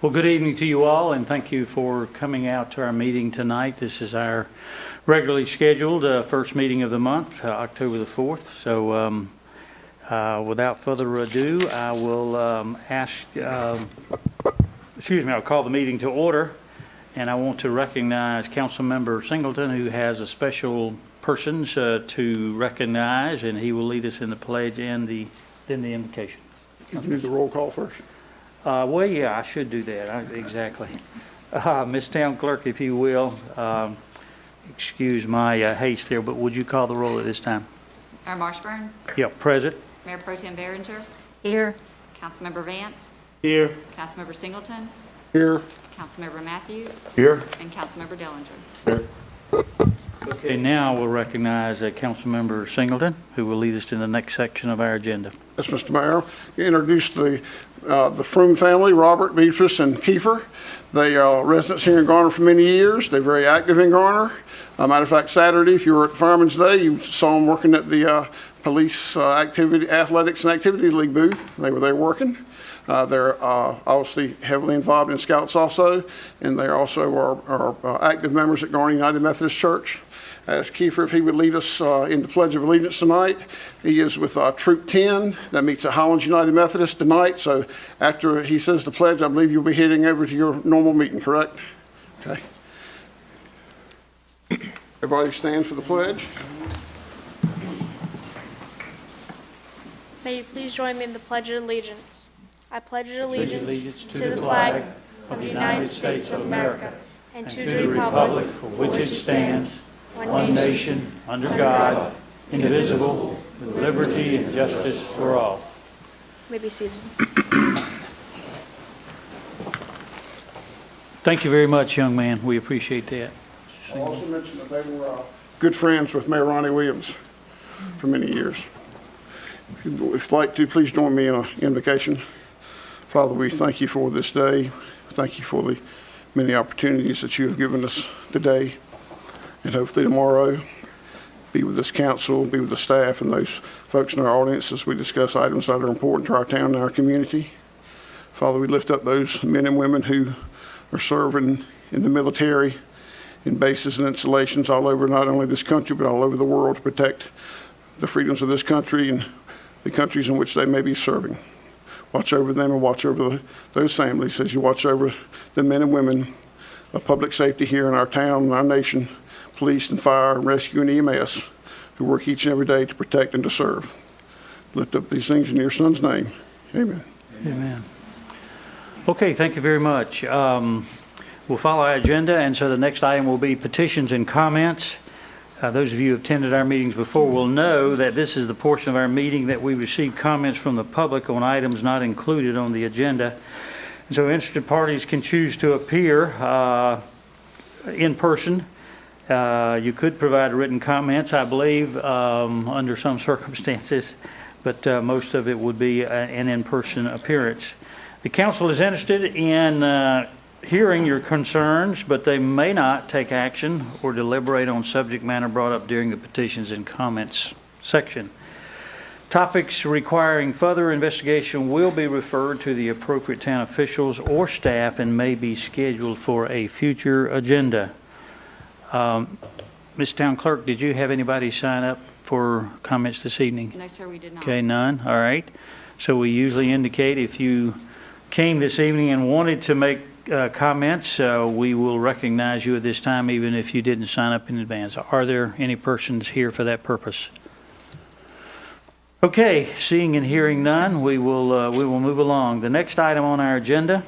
Well, good evening to you all, and thank you for coming out to our meeting tonight. This is our regularly scheduled first meeting of the month, October the 4th. So without further ado, I will I'll call the meeting to order, and I want to recognize Councilmember Singleton, who has a special persons to recognize, and he will lead us in the pledge and then the invocation. You need the roll call first. Well, yeah, I should do that. Exactly. Ms. Town Clerk, if you will, excuse my haste there, but would you call the roll at this time? Mayor Marshburn? Yeah, present. Mayor Pro Tem Behringer? Here. Councilmember Vance? Here. Councilmember Singleton? Here. Councilmember Matthews? Here. And Councilmember Dellinger. Here. Okay, now we'll recognize Councilmember Singleton, who will lead us to the next section of our agenda. Yes, Mr. Mayor. You introduced the Froome family, Robert, Beatrice, and Kiefer. They are residents here in Garner for many years. They're very active in Garner. Matter of fact, Saturday, if you were at Fireman's Day, you saw them working at the police athletics and activity league booth. They were there working. They're obviously heavily involved in Scouts also, and they also are active members at Garner United Methodist Church. Asked Kiefer if he would lead us in the Pledge of Allegiance tonight. He is with Troop 10 that meets at Highlands United Methodist tonight. So after he says the pledge, I believe you'll be heading over to your normal meeting, correct? Okay. Everybody stand for the pledge. May you please join me in the Pledge of Allegiance. I pledge allegiance to the flag of the United States of America and to the republic for which it stands, one nation, under God, indivisible, with liberty and justice for all. You may be seated. Thank you very much, young man. We appreciate that. I also mentioned that they were good friends with Mayor Ronnie Williams for many years. If you'd like to, please join me in an invocation. Father, we thank you for this day. Thank you for the many opportunities that you have given us today. And hopefully tomorrow, be with this council, be with the staff and those folks in our audience as we discuss items that are important to our town and our community. Father, we lift up those men and women who are serving in the military, in bases and installations all over not only this country, but all over the world to protect the freedoms of this country and the countries in which they may be serving. Watch over them and watch over those families as you watch over the men and women of public safety here in our town and our nation, police and fire and rescue and EMS, who work each and every day to protect and to serve. Lift up these things in your son's name. Amen. Amen. Okay, thank you very much. We'll follow our agenda, and so the next item will be petitions and comments. Those of you who have attended our meetings before will know that this is the portion of our meeting that we receive comments from the public on items not included on the agenda. And so interested parties can choose to appear in person. You could provide written comments, I believe, under some circumstances, but most of it would be an in-person appearance. The council is interested in hearing your concerns, but they may not take action or deliberate on subject matter brought up during the petitions and comments section. Topics requiring further investigation will be referred to the appropriate town officials or staff and may be scheduled for a future agenda. Ms. Town Clerk, did you have anybody sign up for comments this evening? No, sir, we did not. Okay, none. All right. So we usually indicate if you came this evening and wanted to make comments, we will recognize you at this time, even if you didn't sign up in advance. Are there any persons here for that purpose? Okay, seeing and hearing none, we will move along. The next item on our agenda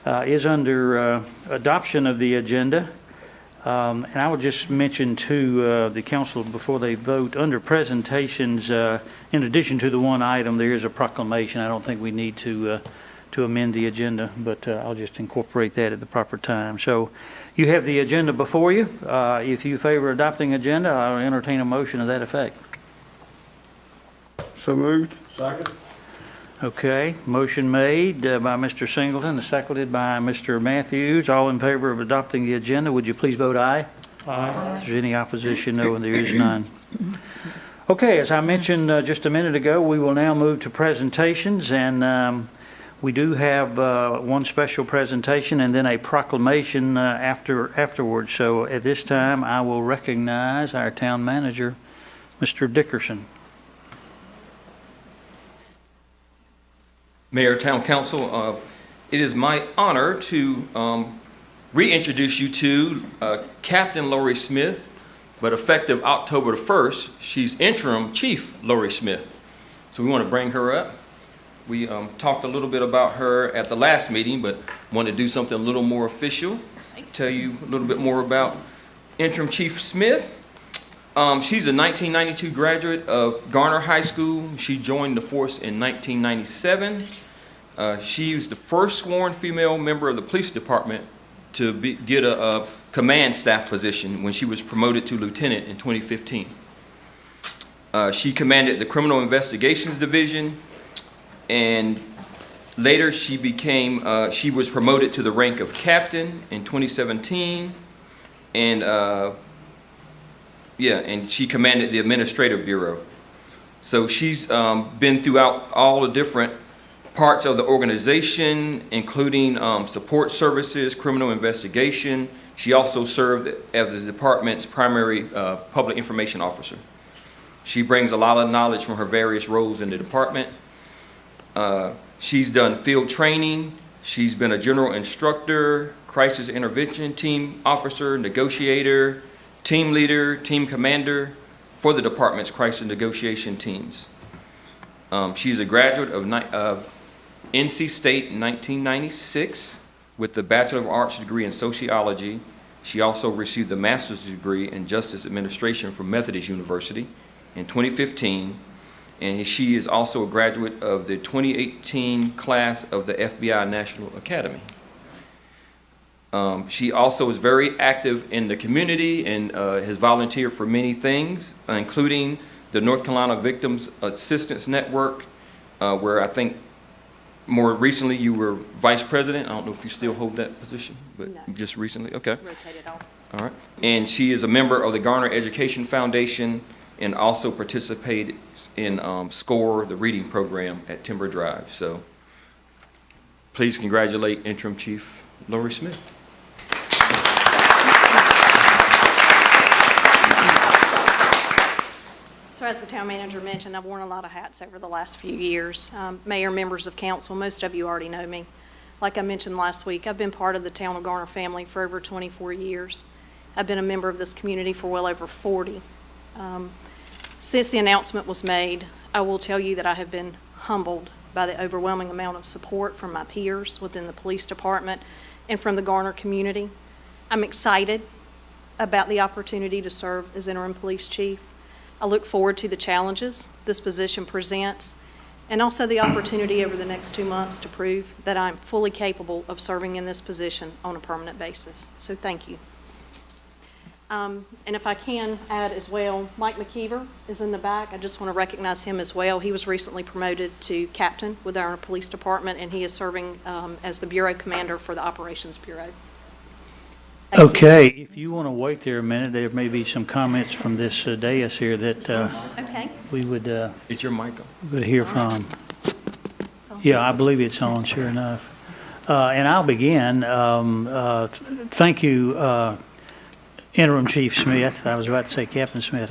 is under adoption of the agenda. And I will just mention to the council before they vote, under presentations, in addition to the one item, there is a proclamation. I don't think we need to amend the agenda, but I'll just incorporate that at the proper time. So you have the agenda before you. If you favor adopting agenda, I'll entertain a motion to that effect. So moved. Second. Okay, motion made by Mr. Singleton, and seconded by Mr. Matthews. All in favor of adopting the agenda, would you please vote aye? Aye. If there's any opposition, no, and there is none. Okay, as I mentioned just a minute ago, we will now move to presentations, and We do have one special presentation and then a proclamation afterwards. So at this time, I will recognize our town manager, Mr. Dickerson. Mayor, Town Council, it is my honor to reintroduce you to Captain Lori Smith, but effective October the 1st, she's interim Chief Lori Smith. So we want to bring her up. We talked a little bit about her at the last meeting, but want to do something a little more official. Tell you a little bit more about interim Chief Smith. She's a 1992 graduate of Garner High School. She joined the force in 1997. She was the first sworn female member of the police department to get a command staff position when she was promoted to lieutenant in 2015. She commanded the Criminal Investigations Division, and later she was promoted to the rank of captain in 2017, and and she commanded the Administrative Bureau. So she's been throughout all the different parts of the organization, including support services, criminal investigation. She also served as the department's primary public information officer. She brings a lot of knowledge from her various roles in the department. She's done field training. She's been a general instructor, crisis intervention team officer, negotiator, team leader, team commander for the department's crisis negotiation teams. She's a graduate of NC State in 1996 with the Bachelor of Arts degree in sociology. She also received a master's degree in justice administration from Methodist University in 2015. And she is also a graduate of the 2018 class of the FBI National Academy. She also is very active in the community and has volunteered for many things, including the North Carolina Victims Assistance Network, where I think more recently you were vice president. I don't know if you still hold that position, but No. just recently, okay. Rotated off. All right. And she is a member of the Garner Education Foundation and also participated in SCORE, the reading program at Timber Drive. So please congratulate Interim Chief Lori Smith. So as the town manager mentioned, I've worn a lot of hats over the last few years. Mayor, members of council, most of you already know me. Like I mentioned last week, I've been part of the town of Garner family for over 24 years. I've been a member of this community for well over 40. Since the announcement was made, I will tell you that I have been humbled by the overwhelming amount of support from my peers within the police department and from the Garner community. I'm excited about the opportunity to serve as interim police chief. I look forward to the challenges this position presents and also the opportunity over the next 2 months to prove that I'm fully capable of serving in this position on a permanent basis. So thank you. And if I can add as well, Mike McKeever is in the back. I just want to recognize him as well. He was recently promoted to captain with our police department, and he is serving as the bureau commander for the Operations Bureau. Thank you. Okay, if you want to wait there a minute, there may be some comments from this dais here that Okay. we would Is your mic on? would hear from. Yeah, I believe it's on, sure enough. And I'll begin. Thank you, Interim Chief Smith. I was about to say Captain Smith.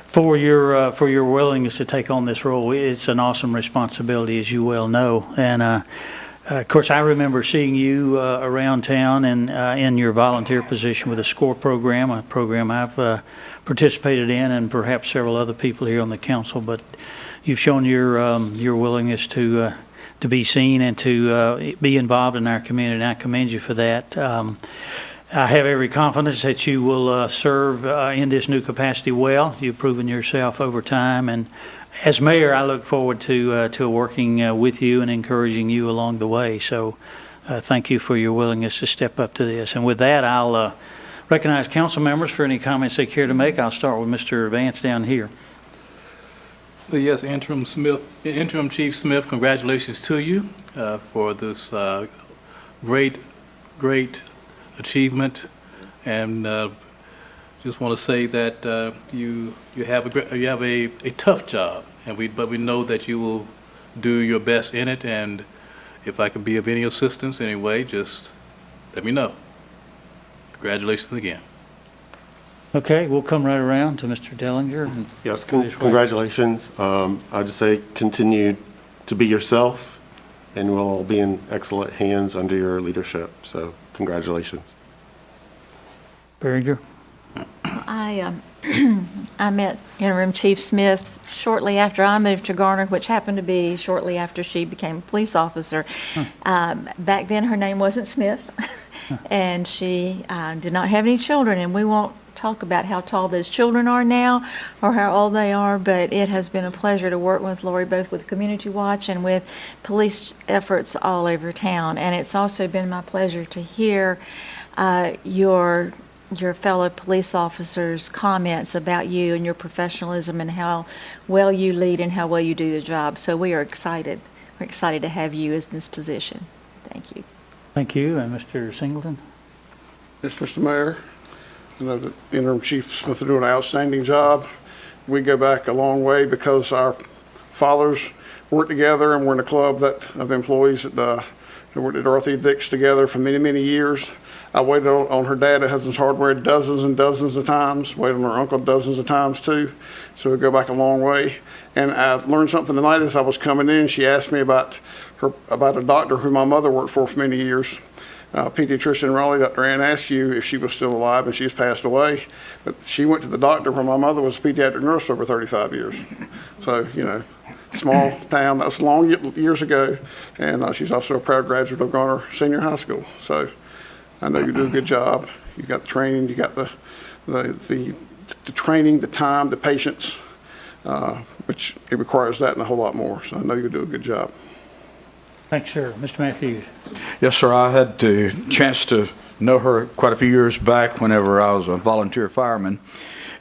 For your willingness to take on this role. It's an awesome responsibility, as you well know. And of course, I remember seeing you around town and in your volunteer position with the SCORE program, a program I've participated in, and perhaps several other people here on the council. But you've shown your willingness to be seen and to be involved in our community, and I commend you for that. I have every confidence that you will serve in this new capacity well. You've proven yourself over time, and as mayor, I look forward to working with you and encouraging you along the way. So thank you for your willingness to step up to this. And with that, I'll recognize council members for any comments they care to make. I'll start with Mr. Vance down here. Yes, Interim Chief Smith, congratulations to you for this great achievement, and just want to say that you have a tough job, but we know that you will do your best in it, and if I can be of any assistance in any way, just let me know. Congratulations again. Okay, we'll come right around to Mr. Dellinger. And Yes, this way. congratulations. I just say continue to be yourself, and we'll all be in excellent hands under your leadership. So congratulations. Behringer. I met Interim Chief Smith shortly after I moved to Garner, which happened to be shortly after she became a police officer. Back then, her name wasn't Smith, and she did not have any children, and we won't talk about how tall those children are now or how old they are, but it has been a pleasure to work with Lori, both with Community Watch and with police efforts all over town. And it's also been my pleasure to hear your fellow police officers' comments about you and your professionalism and how well you lead and how well you do the job. So we are excited. We're excited to have you in this position. Thank you. Thank you. And Mr. Singleton? Yes, Mr. Mayor, I know that Interim Chief Smith is doing an outstanding job. We go back a long way because our fathers worked together and we're in a club of employees that worked at Dorothy Dix together for many, many years. I waited on her dad at Hudson's Hardware dozens and dozens of times, waited on her uncle dozens of times too. So we go back a long way. And I learned something tonight as I was coming in. She asked me about a doctor who my mother worked for many years. Pediatrician in Raleigh, Dr. Ann asked you if she was still alive, and she's passed away. But she went to the doctor when my mother was a pediatric nurse for over 35 years. So, small town, that was long years ago. And she's also a proud graduate of Garner Senior High School. So I know you do a good job. You got the training, you got the training, the time, the patience, which it requires that and a whole lot more. So I know you do a good job. Thanks, sir. Mr. Matthews? Yes, sir. I had the chance to know her quite a few years back whenever I was a volunteer fireman.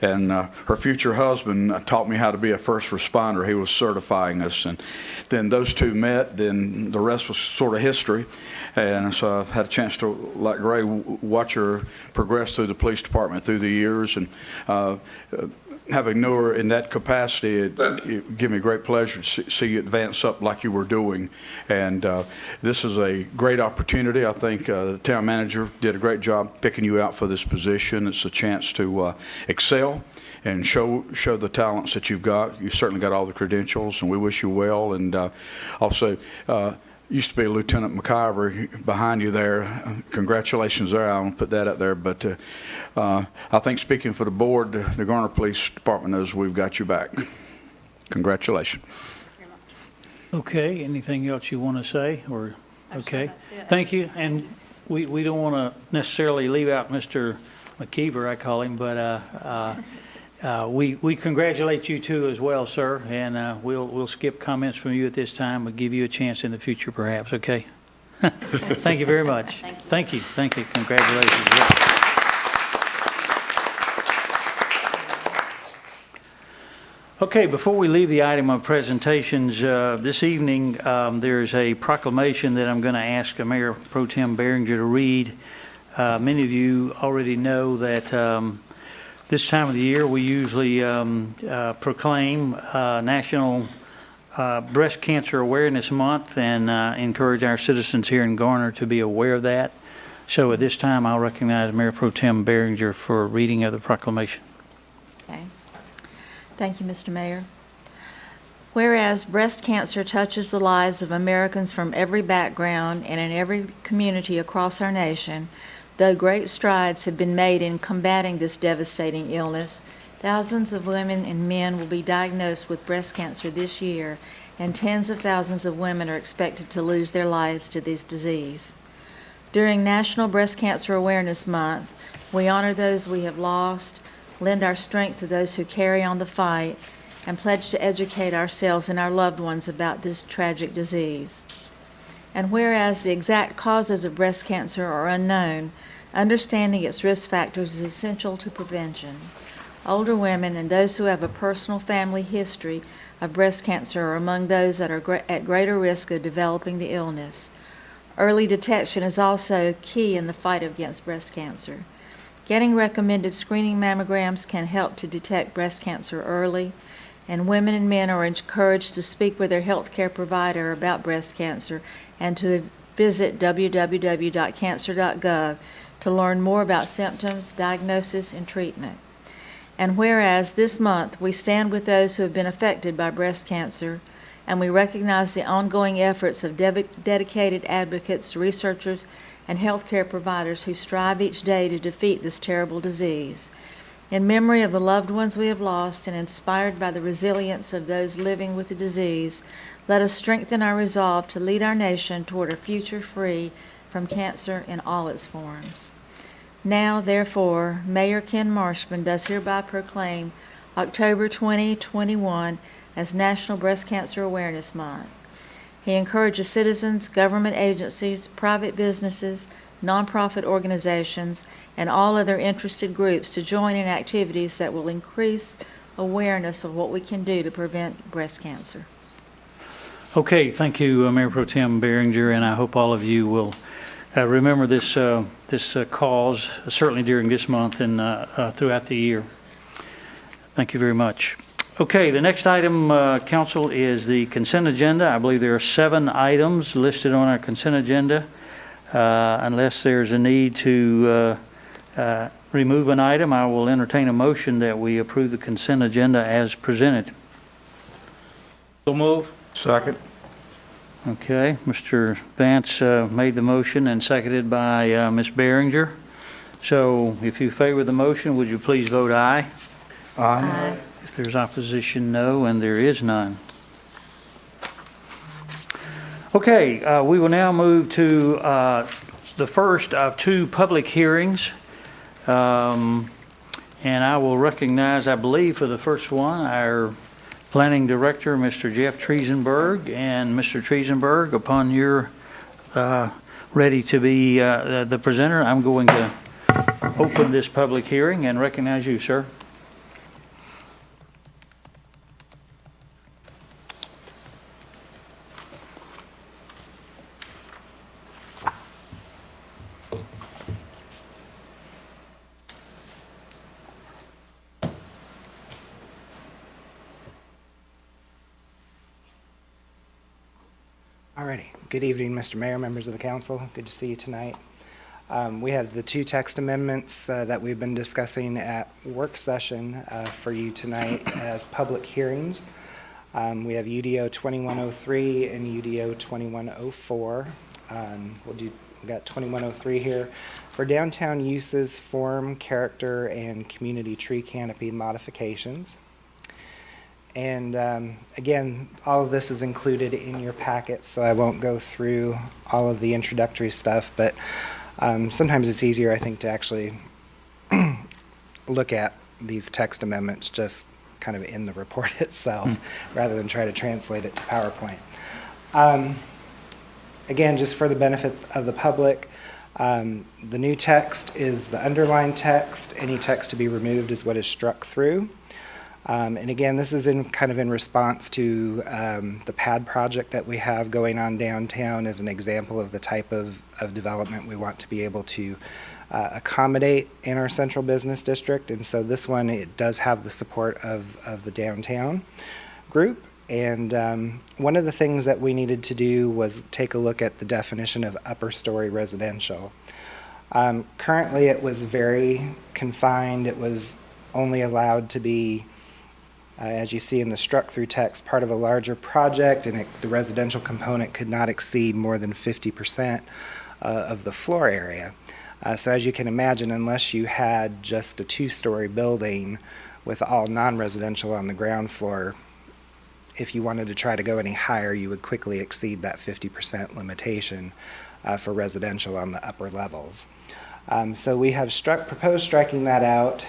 And her future husband taught me how to be a first responder. He was certifying us. And then those two met, then the rest was sort of history. And so I've had a chance to, like Gray, watch her progress through the police department through the years. And having known her in that capacity, it gave me great pleasure to see you advance up like you were doing. And this is a great opportunity. I think the town manager did a great job picking you out for this position. It's a chance to excel and show the talents that you've got. You've certainly got all the credentials, and we wish you well. And also, used to be Lieutenant McIver behind you there. Congratulations there. I won't put that up there. But I think speaking for the board, the Garner Police Department knows we've got you back. Congratulations. Okay, anything else you want to say? Or okay, That's it. thank you. And we don't want to necessarily leave out Mr. McKeever, I call him, but we congratulate you too as well, sir. And we'll skip comments from you at this time. We'll give you a chance in the future, perhaps. Okay. Thank you very much. Thank you. Thank you. Congratulations. Yeah. Okay, before we leave the item of presentations, this evening there's a proclamation that I'm going to ask Mayor Pro Tem Behringer to read. Many of you already know that this time of the year we usually proclaim National Breast Cancer Awareness Month and encourage our citizens here in Garner to be aware of that. So at this time I'll recognize Mayor Pro Tem Behringer for a reading of the proclamation. Okay. Thank you, Mr. Mayor. Whereas breast cancer touches the lives of Americans from every background and in every community across our nation, though great strides have been made in combating this devastating illness, thousands of women and men will be diagnosed with breast cancer this year, and tens of thousands of women are expected to lose their lives to this disease. During National Breast Cancer Awareness Month, we honor those we have lost, lend our strength to those who carry on the fight, and pledge to educate ourselves and our loved ones about this tragic disease. And whereas the exact causes of breast cancer are unknown, understanding its risk factors is essential to prevention. Older women and those who have a personal family history of breast cancer are among those that are at greater risk of developing the illness. Early detection is also key in the fight against breast cancer. Getting recommended screening mammograms can help to detect breast cancer early, and women and men are encouraged to speak with their health care provider about breast cancer and to visit www.cancer.gov to learn more about symptoms, diagnosis, and treatment. And whereas this month we stand with those who have been affected by breast cancer, and we recognize the ongoing efforts of dedicated advocates, researchers, and healthcare providers who strive each day to defeat this terrible disease. In memory of the loved ones we have lost and inspired by the resilience of those living with the disease, let us strengthen our resolve to lead our nation toward a future free from cancer in all its forms. Now, therefore, Mayor Ken Marshman does hereby proclaim October 2021 as National Breast Cancer Awareness Month. He encourages citizens, government agencies, private businesses, nonprofit organizations, and all other interested groups to join in activities that will increase awareness of what we can do to prevent breast cancer. Okay, thank you, Mayor Pro Tem Behringer, and I hope all of you will remember this cause, certainly during this month and throughout the year. Thank you very much. Okay, the next item, Council, is the consent agenda. I believe there are 7 items listed on our consent agenda. Unless there's a need to remove an item, I will entertain a motion that we approve the consent agenda as presented. So move. Second. Okay, Mr. Vance made the motion and seconded by Ms. Behringer. So if you favor the motion, would you please vote aye? Aye. If there's opposition, no, and there is none. Okay, we will now move to the first of 2 public hearings. And I will recognize, I believe, for the first one, our Planning Director, Mr. Jeff Triesenberg. And Mr. Triesenberg, upon your ready to be the presenter, I'm going to open this public hearing and recognize you, sir. Alrighty. Good evening, Mr. Mayor, members of the council. Good to see you tonight. We have the 2 text amendments that we've been discussing at work session for you tonight as public hearings. We have UDO 2103 and UDO 2104. We got 2103 here for downtown uses, form, character, and community tree canopy modifications. And again, all of this is included in your packet, so I won't go through all of the introductory stuff, but sometimes it's easier, I think, to actually look at these text amendments just kind of in the report itself, rather than try to translate it to PowerPoint. Again, just for the benefit of the public, the new text is the underlined text. Any text to be removed is what is struck through. And again, this is kind of in response to the pad project that we have going on downtown as an example of the type of development we want to be able to accommodate in our central business district. And so this one, it does have the support of the downtown group. And one of the things that we needed to do was take a look at the definition of upper story residential. Currently, it was very confined. It was only allowed to be as you see in the struck-through text, part of a larger project, and the residential component could not exceed more than 50% of the floor area. So as you can imagine, unless you had just a 2-story building with all non-residential on the ground floor, if you wanted to try to go any higher, you would quickly exceed that 50% limitation for residential on the upper levels. So we have proposed striking that out.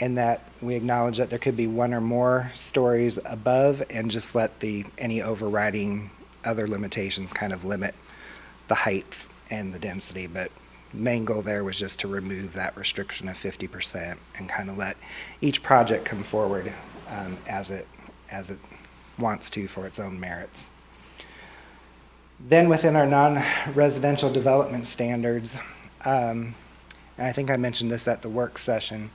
And that we acknowledge that there could be 1 or more stories above, and just let any overriding other limitations kind of limit the height and the density. But the main goal there was just to remove that restriction of 50% and kind of let each project come forward as it wants to for its own merits. Then within our non-residential development standards, and I think I mentioned this at the work session,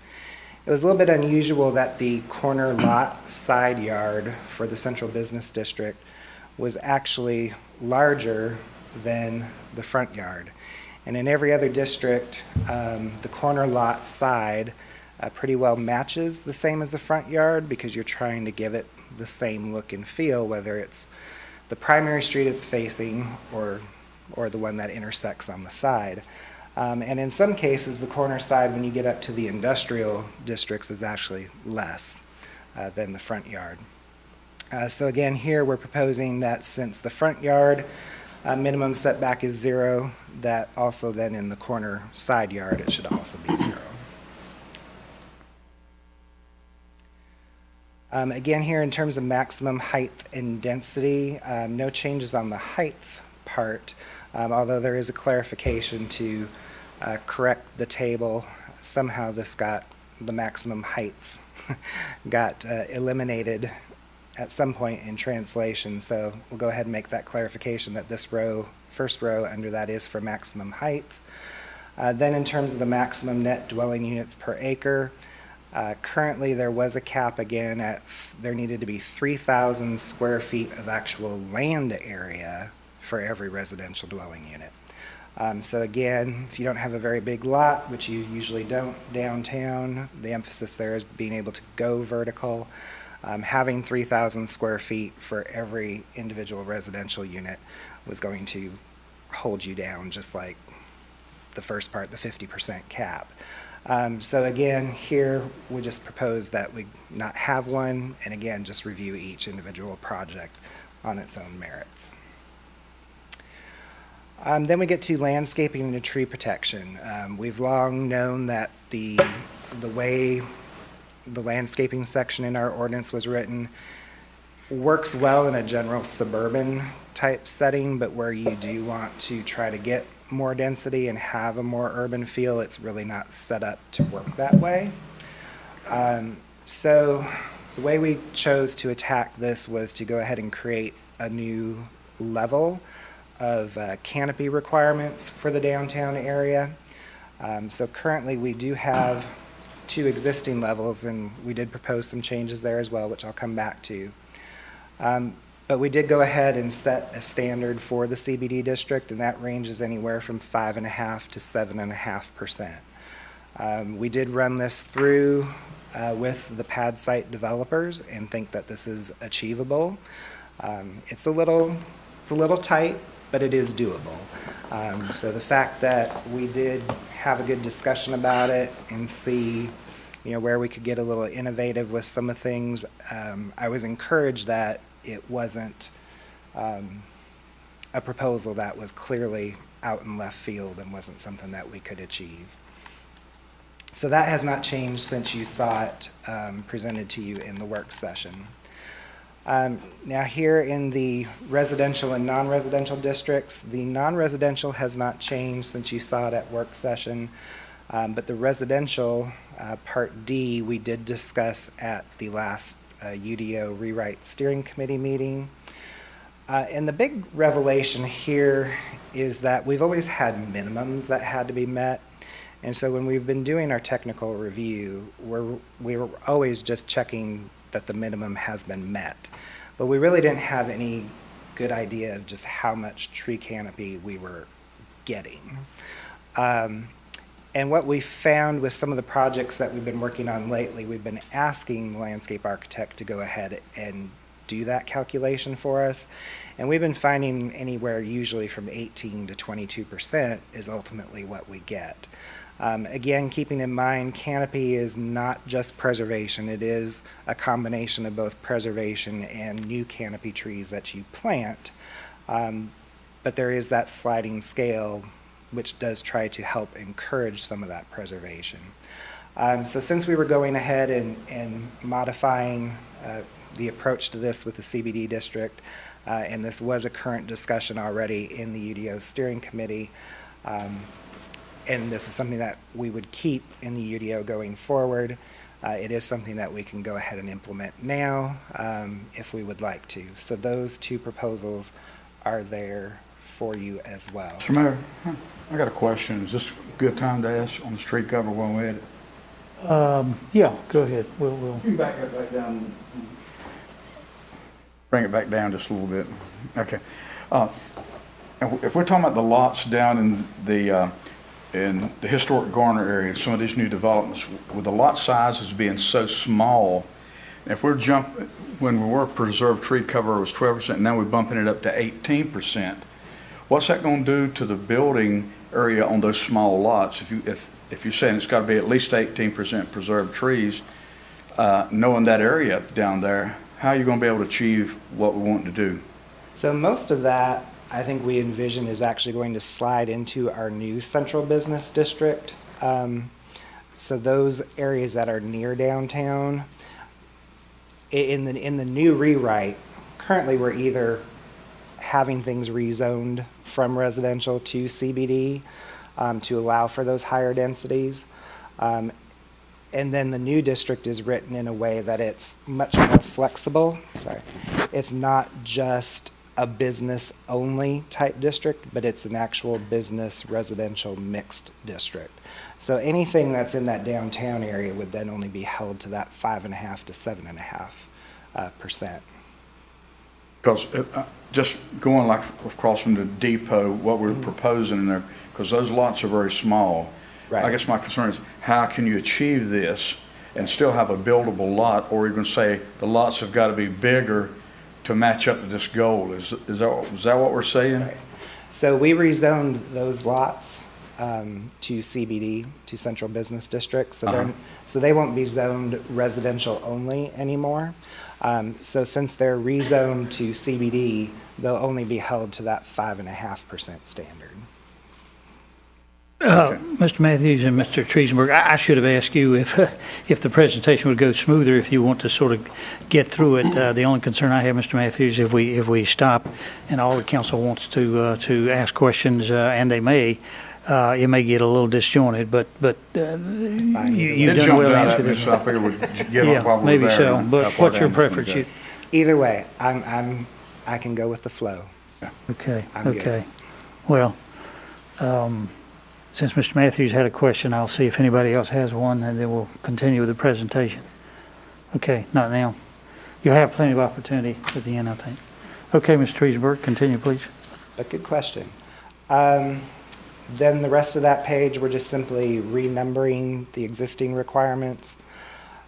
it was a little bit unusual that the corner lot side yard for the central business district was actually larger than the front yard. And in every other district, the corner lot side pretty well matches the same as the front yard because you're trying to give it the same look and feel, whether it's the primary street it's facing or the one that intersects on the side. And in some cases, the corner side, when you get up to the industrial districts, is actually less than the front yard. So again, here we're proposing that since the front yard minimum setback is 0, that also then in the corner side yard, it should also be 0. Again, here in terms of maximum height and density, no changes on the height part, although there is a clarification to correct the table. Somehow this got, the maximum height got eliminated at some point in translation, so we'll go ahead and make that clarification that this row, first row under that is for maximum height. Then in terms of the maximum net dwelling units per acre, currently there was a cap again at, there needed to be 3,000 square feet of actual land area for every residential dwelling unit. So again, if you don't have a very big lot, which you usually don't downtown, the emphasis there is being able to go vertical. Having 3,000 square feet for every individual residential unit was going to hold you down, just like the first part, the 50% cap. So again, here we just propose that we not have one, and again, just review each individual project on its own merits. Then we get to landscaping and tree protection. We've long known that the way the landscaping section in our ordinance was written works well in a general suburban type setting, but where you do want to try to get more density and have a more urban feel, it's really not set up to work that way. So the way we chose to attack this was to go ahead and create a new level of canopy requirements for the downtown area. So currently we do have 2 existing levels, and we did propose some changes there as well, which I'll come back to. But we did go ahead and set a standard for the CBD district, and that ranges anywhere from 5.5% to 7.5%. We did run this through with the pad site developers and think that this is achievable. It's a little tight, but it is doable. So the fact that we did have a good discussion about it and see, where we could get a little innovative with some of things, I was encouraged that it wasn't a proposal that was clearly out in left field and wasn't something that we could achieve. So that has not changed since you saw it presented to you in the work session. Now here in the residential and non-residential districts, the non-residential has not changed since you saw it at work session, but the residential Part D we did discuss at the last UDO rewrite steering committee meeting. And the big revelation here is that we've always had minimums that had to be met. And so when we've been doing our technical review, we were always just checking that the minimum has been met. But we really didn't have any good idea of just how much tree canopy we were getting. And what we found with some of the projects that we've been working on lately, we've been asking the landscape architect to go ahead and do that calculation for us. And we've been finding anywhere usually from 18 to 22% is ultimately what we get. Again, keeping in mind, canopy is not just preservation. It is a combination of both preservation and new canopy trees that you plant. But there is that sliding scale, which does try to help encourage some of that preservation. So since we were going ahead and modifying the approach to this with the CBD district, and this was a current discussion already in the UDO steering committee, and this is something that we would keep in the UDO going forward. It is something that we can go ahead and implement now if we would like to. So those 2 proposals are there for you as well. Mr. Mayor, I got a question. Is this a good time to ask on the street cover when we had it? Yeah, go ahead. We'll. You back up, back down. Bring it back down just a little bit. Okay. If we're talking about the lots down in the historic Garner area, some of these new developments, with the lot sizes being so small, if we're when we were preserved tree cover was 12%, now we're bumping it up to 18%. What's that going to do to the building area on those small lots? If you're saying it's got to be at least 18% preserved trees, knowing that area down there, how are you going to be able to achieve what we want to do? So most of that, I think we envision is actually going to slide into our new central business district. So those areas that are near downtown, in the new rewrite, currently we're either having things rezoned from residential to CBD to allow for those higher densities. And then the new district is written in a way that it's much more flexible. Sorry. It's not just a business-only type district, but it's an actual business residential mixed district. So anything that's in that downtown area would then only be held to that 5.5 to 7.5%. Because just going like across from the depot, what we're proposing in there, because those lots are very small. Right. I guess my concern is how can you achieve this and still have a buildable lot, or even say the lots have got to be bigger to match up to this goal? Is that what we're saying? Right. So we rezoned those lots to CBD, to Central Business District. So so they won't be zoned residential only anymore. So since they're rezoned to CBD, they'll only be held to that 5.5% standard. Mr. Matthews and Mr. Triesenberg, I should have asked you if the presentation would go smoother, if you want to sort of get through it. The only concern I have, Mr. Matthews, if we stop and all the council wants to ask questions, and they may, it may get a little disjointed, but you've done well to answer this. So I figured we'd get on while we're maybe there. so. But what's your preference? Either way, I can go with the flow. Okay. I'm good. Okay. Well. Since Mr. Matthews had a question, I'll see if anybody else has one, and then we'll continue with the presentation. Okay, not now. You'll have plenty of opportunity at the end, I think. Okay, Mr. Triesenberg, continue, please. A good question. Then the rest of that page, we're just simply renumbering the existing requirements.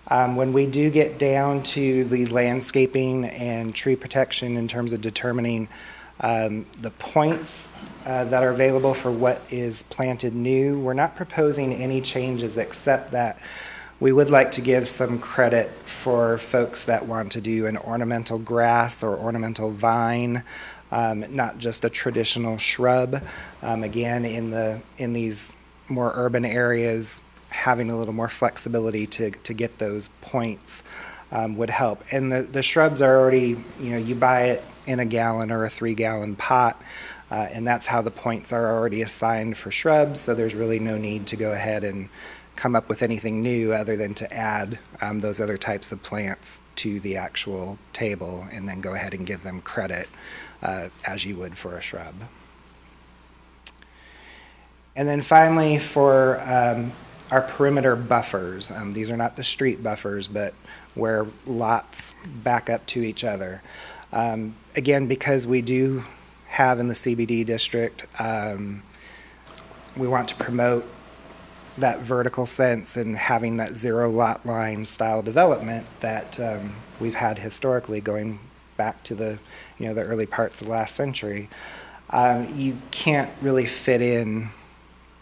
When we do get down to the landscaping and tree protection in terms of determining the points that are available for what is planted new, we're not proposing any changes except that we would like to give some credit for folks that want to do an ornamental grass or ornamental vine, not just a traditional shrub. Again, in these more urban areas, having a little more flexibility to get those points would help. And the shrubs are already, you buy it in a gallon or a 3-gallon pot, and that's how the points are already assigned for shrubs, so there's really no need to go ahead and come up with anything new other than to add those other types of plants to the actual table and then go ahead and give them credit as you would for a shrub. And then finally, for our perimeter buffers, these are not the street buffers, but where lots back up to each other. Again, because we do have in the CBD district, we want to promote that vertical sense and having that zero lot line style development that we've had historically going back to the early parts of last century. You can't really fit in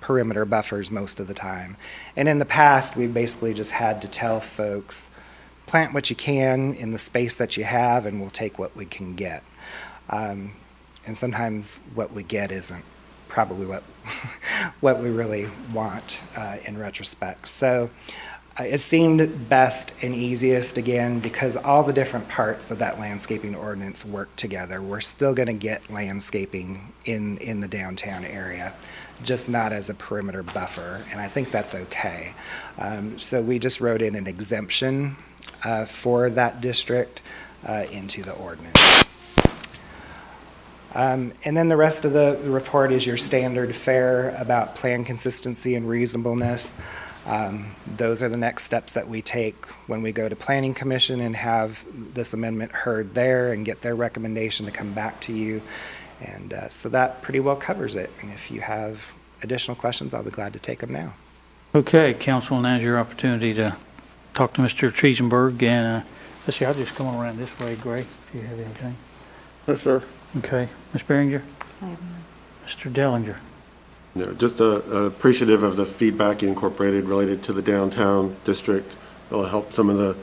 perimeter buffers most of the time. And in the past, we basically just had to tell folks, plant what you can in the space that you have, and we'll take what we can get. And sometimes what we get isn't probably what we really want in retrospect. So it seemed best and easiest, again, because all the different parts of that landscaping ordinance work together. We're still going to get landscaping in the downtown area, just not as a perimeter buffer, and I think that's okay. So we just wrote in an exemption for that district into the ordinance. And then the rest of the report is your standard fare about plan consistency and reasonableness. Those are the next steps that we take when we go to Planning Commission and have this amendment heard there and get their recommendation to come back to you. And so that pretty well covers it. And if you have additional questions, I'll be glad to take them now. Okay, Council, now's your opportunity to talk to Mr. Triesenberg, and let's see, I'll just come on around this way, Gray, if you have anything. Yes, sir. Okay, Ms. Behringer? Mr. Dellinger? No, just appreciative of the feedback you incorporated related to the downtown district. It'll help some of the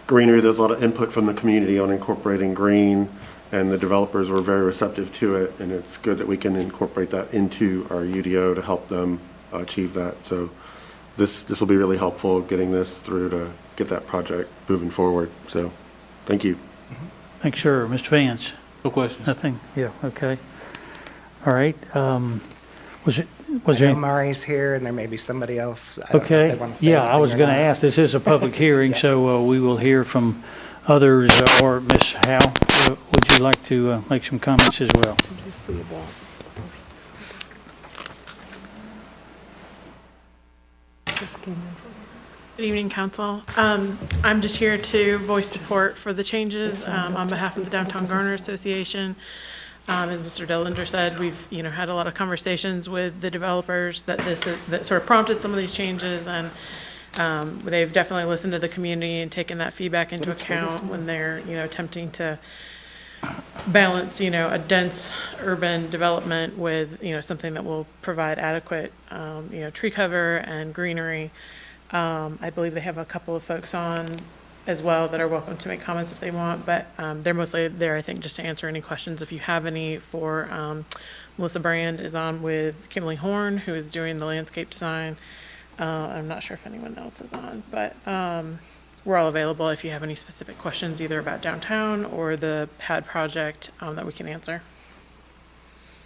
greenery. There's a lot of input from the community on incorporating green, and the developers were very receptive to it, and it's good that we can incorporate that into our UDO to help them achieve that. So this will be really helpful getting this through to get that project moving forward. So thank you. Thanks, sir. Mr. Vance? No questions. Nothing? Yeah, okay. All right. Was I there? know Mari's here, and there may be somebody else. I don't know if Okay. they want to say Yeah, I anything was or going to not. ask, this is a public hearing, Yeah. so we will hear from others, or Ms. Howe, would you like to make some comments as well? Good evening, Council. I'm just here to voice support for the changes on behalf of the Downtown Garner Association. As Mr. Dellinger said, we've, had a lot of conversations with the developers that sort of prompted some of these changes, and they've definitely listened to the community and taken that feedback into account when they're, attempting to balance, a dense urban development with, something that will provide adequate, tree cover and greenery. I believe they have a couple of folks on as well that are welcome to make comments if they want, but they're mostly there, I think, just to answer any questions if you have any. For Melissa Brand is on with Kimberly Horn, who is doing the landscape design. I'm not sure if anyone else is on, but we're all available if you have any specific questions either about downtown or the PAD project that we can answer.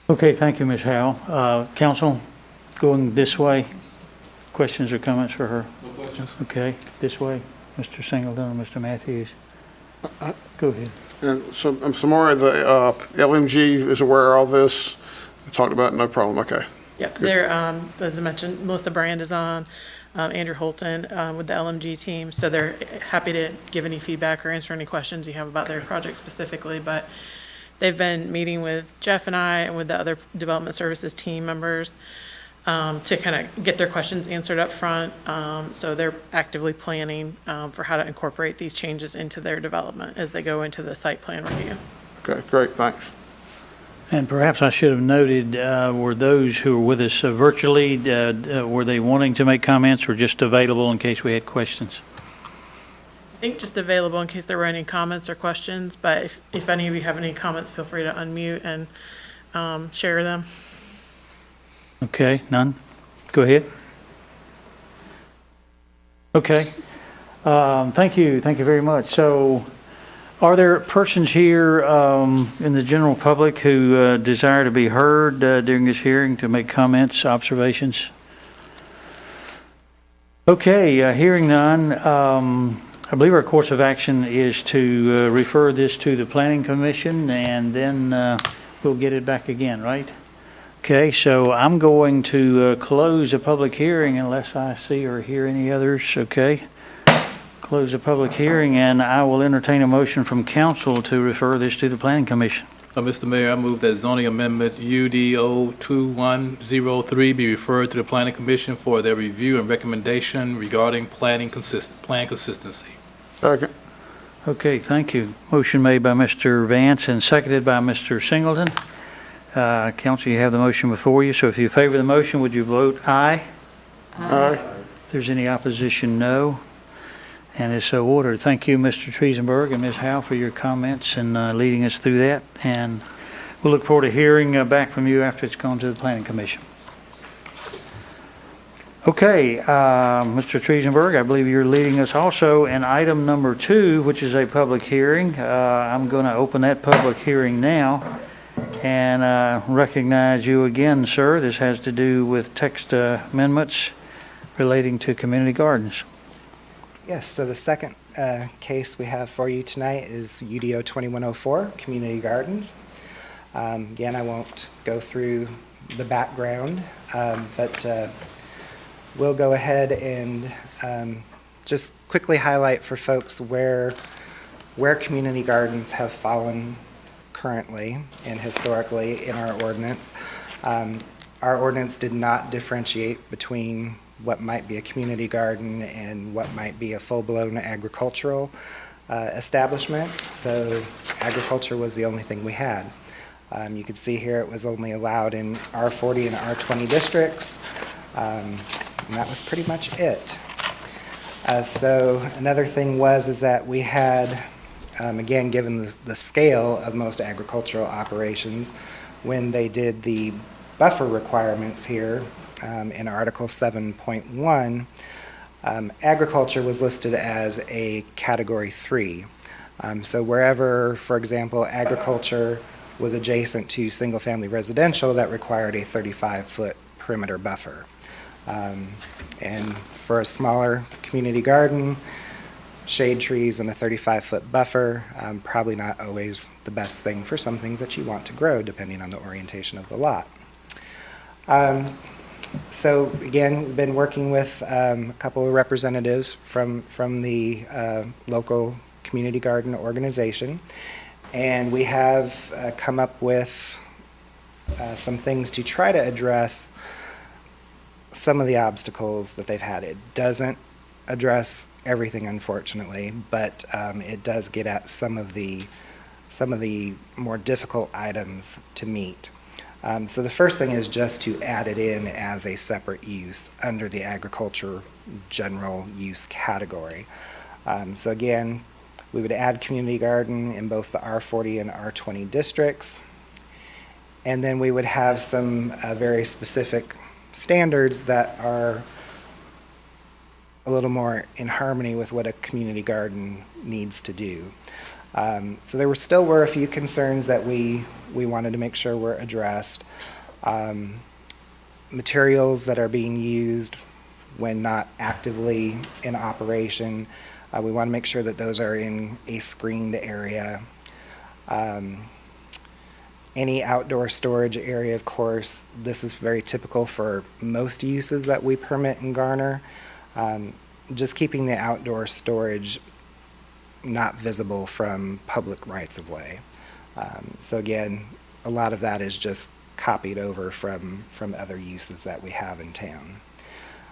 Okay, thank you, Ms. Howe. Council, going this way, questions or comments for her? No questions. Okay, this way, Mr. Singleton or Mr. Matthews? Go ahead. And so, Samara, the LMG is aware of all this? We talked about it, no problem, okay. Yep, they're, as I mentioned, Melissa Brand is on, Andrew Holton with the LMG team, so they're happy to give any feedback or answer any questions you have about their project specifically, but they've been meeting with Jeff and I and with the other development services team members to kind of get their questions answered up front. So they're actively planning for how to incorporate these changes into their development as they go into the site plan review. Okay, great, thanks. And perhaps I should have noted, were those who were with us virtually, were they wanting to make comments or just available in case we had questions? I think just available in case there were any comments or questions, but if any of you have any comments, feel free to unmute and share them. Okay, none? Go ahead. Okay. Thank you very much. So are there persons here in the general public who desire to be heard during this hearing to make comments, observations? Okay, hearing none, I believe our course of action is to refer this to the Planning Commission, and then we'll get it back again, right? Okay, so I'm going to close the public hearing unless I see or hear any others, okay? Close the public hearing, and I will entertain a motion from council to refer this to the Planning Commission. Mr. Mayor, I move that zoning amendment UDO 2103 be referred to the Planning Commission for their review and recommendation regarding plan consistency. Second. Okay, thank you. Motion made by Mr. Vance and seconded by Mr. Singleton. Council, you have the motion before you, so if you favor the motion, would you vote aye? Aye. If there's any opposition, no. And it's so ordered. Thank you, Mr. Triesenberg and Ms. Howe, for your comments and leading us through that. And we'll look forward to hearing back from you after it's gone to the Planning Commission. Okay, Mr. Triesenberg, I believe you're leading us also in item number 2, which is a public hearing. I'm going to open that public hearing now and recognize you again, sir. This has to do with text amendments relating to community gardens. Yes, so the second case we have for you tonight is UDO 2104, Community Gardens. Again, I won't go through the background, but we'll go ahead and just quickly highlight for folks where community gardens have fallen currently and historically in our ordinance. Our ordinance did not differentiate between what might be a community garden and what might be a full-blown agricultural establishment. So agriculture was the only thing we had. You can see here it was only allowed in R40 and R20 districts, and that was pretty much it. So another thing is that we had, again, given the scale of most agricultural operations, when they did the buffer requirements here in Article 7.1, agriculture was listed as a Category 3. So wherever, for example, agriculture was adjacent to single-family residential, that required a 35-foot perimeter buffer. And for a smaller community garden, shade trees and a 35-foot buffer, probably not always the best thing for some things that you want to grow, depending on the orientation of the lot. So again, we've been working with a couple of representatives from the local community garden organization, and we have come up with some things to try to address some of the obstacles that they've had. It doesn't address everything, unfortunately, but it does get at some of the more difficult items to meet. So the first thing is just to add it in as a separate use under the agriculture general use category. So again, we would add community garden in both the R40 and R20 districts, and then we would have some very specific standards that are a little more in harmony with what a community garden needs to do. So there still were a few concerns that we wanted to make sure were addressed. Materials that are being used when not actively in operation, we want to make sure that those are in a screened area. Any outdoor storage area, of course, this is very typical for most uses that we permit in Garner. Just keeping the outdoor storage not visible from public rights-of-way. So again, a lot of that is just copied over from other uses that we have in town.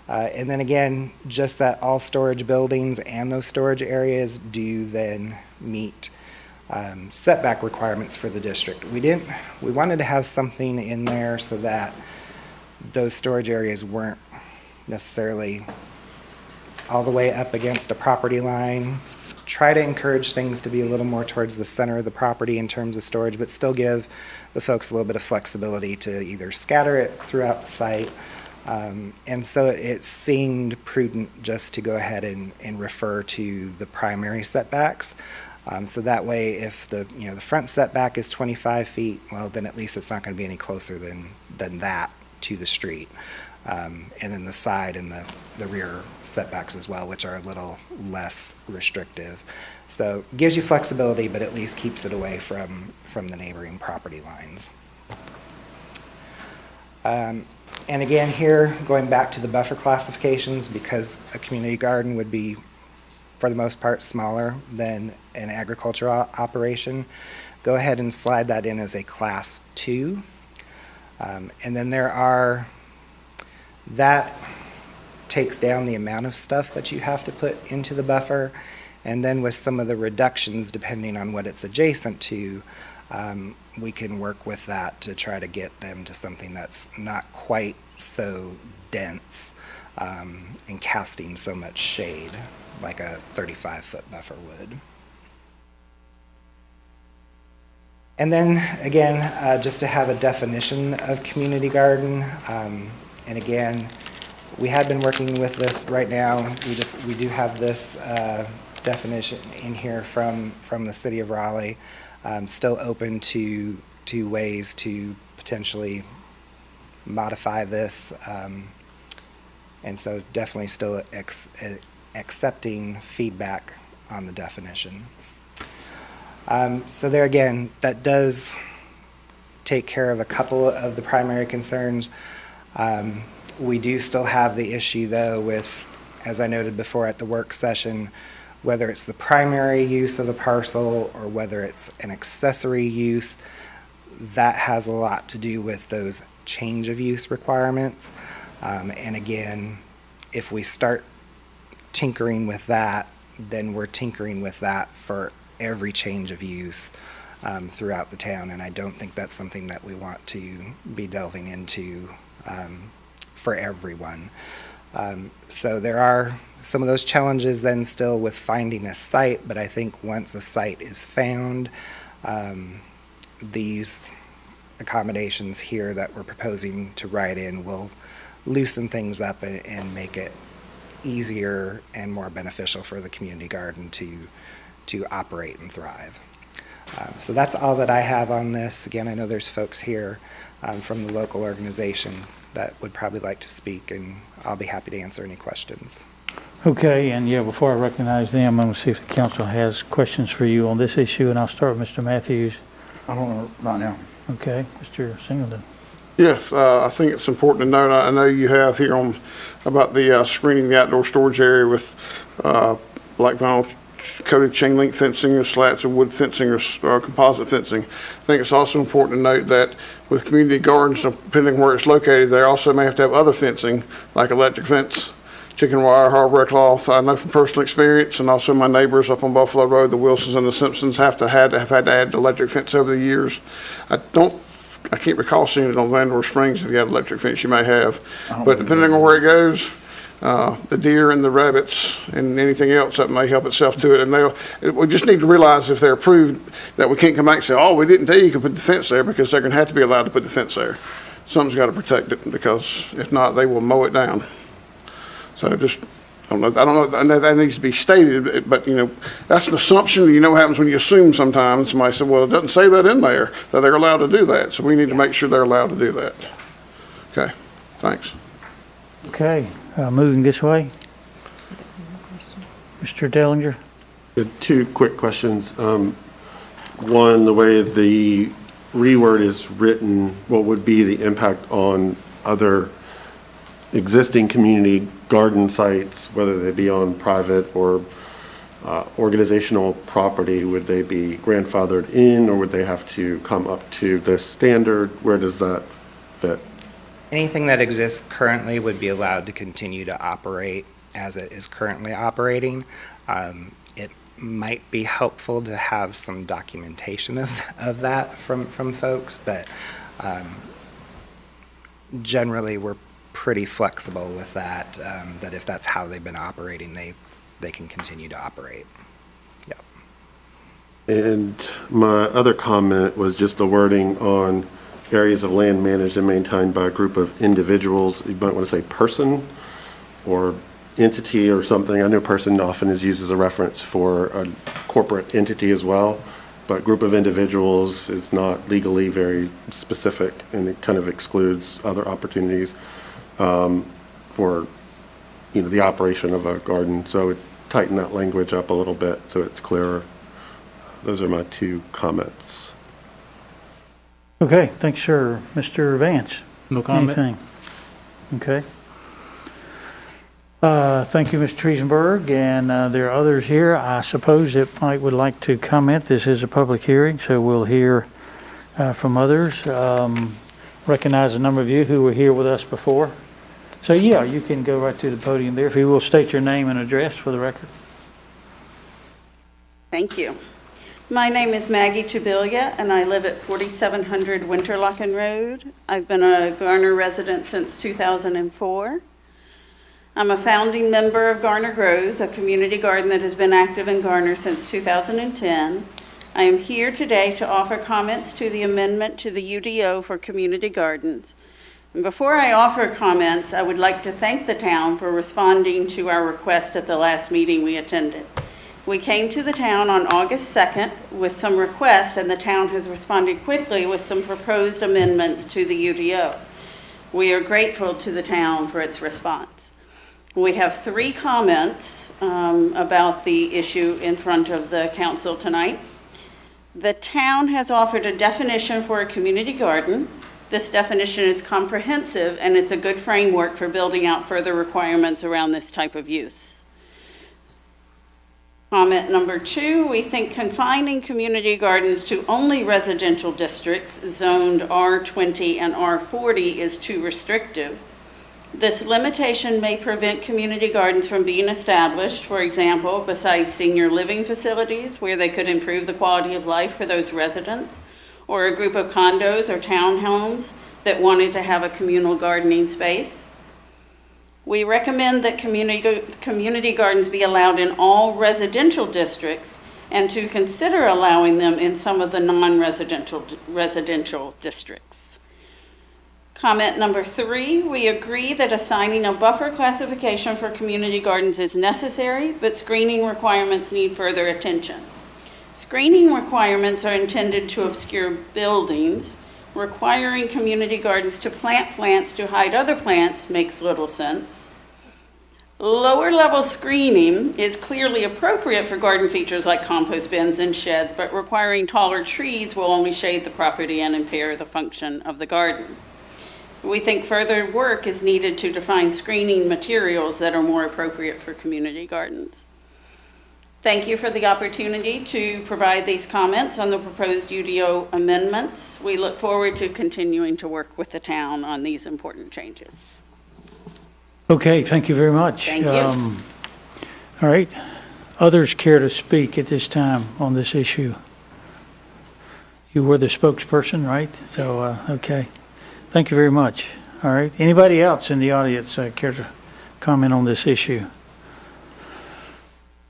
And then again, just that all storage buildings and those storage areas do then meet setback requirements for the district. We wanted to have something in there so that those storage areas weren't necessarily all the way up against a property line. Try to encourage things to be a little more towards the center of the property in terms of storage, but still give the folks a little bit of flexibility to either scatter it throughout the site. And so it seemed prudent just to go ahead and refer to the primary setbacks. So that way, if the front setback is 25 feet, well, then at least it's not going to be any closer than that to the street. And then the side and the rear setbacks as well, which are a little less restrictive. So it gives you flexibility, but at least keeps it away from the neighboring property lines. And again here, going back to the buffer classifications, because a community garden would be, for the most part, smaller than an agricultural operation, go ahead and slide that in as a Class 2. And then that takes down the amount of stuff that you have to put into the buffer, and then with some of the reductions, depending on what it's adjacent to, we can work with that to try to get them to something that's not quite so dense and casting so much shade like a 35-foot buffer would. And then again, just to have a definition of community garden, and again, we had been working with this. Right now, we do have this definition in here from the city of Raleigh. Still open to ways to potentially modify this, and so definitely still accepting feedback on the definition. So there again, that does take care of a couple of the primary concerns. We do still have the issue, though, with, as I noted before at the work session, whether it's the primary use of the parcel or whether it's an accessory use, that has a lot to do with those change of use requirements. And again, if we start tinkering with that, then we're tinkering with that for every change of use throughout the town, and I don't think that's something that we want to be delving into for everyone. So there are some of those challenges then still with finding a site, but I think once a site is found, these accommodations here that we're proposing to write in will loosen things up and make it easier and more beneficial for the community garden to operate and thrive. So that's all that I have on this. Again, I know there's folks here from the local organization that would probably like to speak, and I'll be happy to answer any questions. Okay, and yeah, before I recognize them, I'm going to see if the council has questions for you on this issue, and I'll start with Mr. Matthews. I don't know right now. Okay, Mr. Singleton. Yes, I think it's important to note, I know you have here on about the screening the outdoor storage area with black vinyl coated chain link fencing or slats of wood fencing or composite fencing. I think it's also important to note that with community gardens, depending where it's located, they also may have to have other fencing like electric fence, chicken wire, hardware cloth. I know from personal experience, and also my neighbors up on Buffalo Road, the Wilsons and the Simpsons have had to add electric fence over the years. I can't recall seeing it on Vandor Springs. If you had electric fence, you may have, but depending on where it goes, the deer and the rabbits and anything else that may help itself to it. And we just need to realize if they're approved that we can't come back and say, oh, we didn't tell you could put the fence there, because they're going to have to be allowed to put the fence there. Something's got to protect it, because if not, they will mow it down. So just, I don't know, I know that needs to be stated, but that's an assumption. You know what happens when you assume sometimes. Somebody said, well, it doesn't say that in there, that they're allowed to do that. So we need to make sure they're allowed to do that. Okay, thanks. Okay, moving this way. Mr. Dellinger. Two quick questions. One, the way the reword is written, what would be the impact on other existing community garden sites, whether they be on private or organizational property? Would they be grandfathered in, or would they have to come up to this standard? Where does that fit? Anything that exists currently would be allowed to continue to operate as it is currently operating. It might be helpful to have some documentation of that from folks, but generally we're pretty flexible with that, that if that's how they've been operating, they can continue to operate. Yep. And my other comment was just the wording on areas of land managed and maintained by a group of individuals. You might want to say person or entity or something. I know person often is used as a reference for a corporate entity as well, but group of individuals is not legally very specific, and it kind of excludes other opportunities for the operation of a garden. So I would tighten that language up a little bit so it's clearer. Those are my two comments. Okay, thanks, sir. Mr. Vance? No comment. Anything? Okay. Thank you, Mr. Triesenberg, and there are others here, I suppose, that Mike would like to comment. This is a public hearing, so we'll hear from others. Recognize a number of you who were here with us before. So yeah, you can go right to the podium there. If you will state your name and address for the record. Thank you. My name is Maggie Tubilia, and I live at 4700 Winterlochen Road. I've been a Garner resident since 2004. I'm a founding member of Garner Grows, a community garden that has been active in Garner since 2010. I am here today to offer comments to the amendment to the UDO for community gardens. And before I offer comments, I would like to thank the town for responding to our request at the last meeting we attended. We came to the town on August 2nd with some requests, and the town has responded quickly with some proposed amendments to the UDO. We are grateful to the town for its response. We have 3 comments about the issue in front of the council tonight. The town has offered a definition for a community garden. This definition is comprehensive, and it's a good framework for building out further requirements around this type of use. Comment number 2, we think confining community gardens to only residential districts zoned R20 and R40 is too restrictive. This limitation may prevent community gardens from being established, for example, beside senior living facilities where they could improve the quality of life for those residents, or a group of condos or townhomes that wanted to have a communal gardening space. We recommend that community gardens be allowed in all residential districts and to consider allowing them in some of the non-residential districts. Comment number 3, we agree that assigning a buffer classification for community gardens is necessary, but screening requirements need further attention. Screening requirements are intended to obscure buildings. Requiring community gardens to plant plants to hide other plants makes little sense. Lower level screening is clearly appropriate for garden features like compost bins and sheds, but requiring taller trees will only shade the property and impair the function of the garden. We think further work is needed to define screening materials that are more appropriate for community gardens. Thank you for the opportunity to provide these comments on the proposed UDO amendments. We look forward to continuing to work with the town on these important changes. Okay, thank you very much. Thank you. All right. Others care to speak at this time on this issue? You were the spokesperson, right? So, okay. Thank you very much. All right. Anybody else in the audience care to comment on this issue?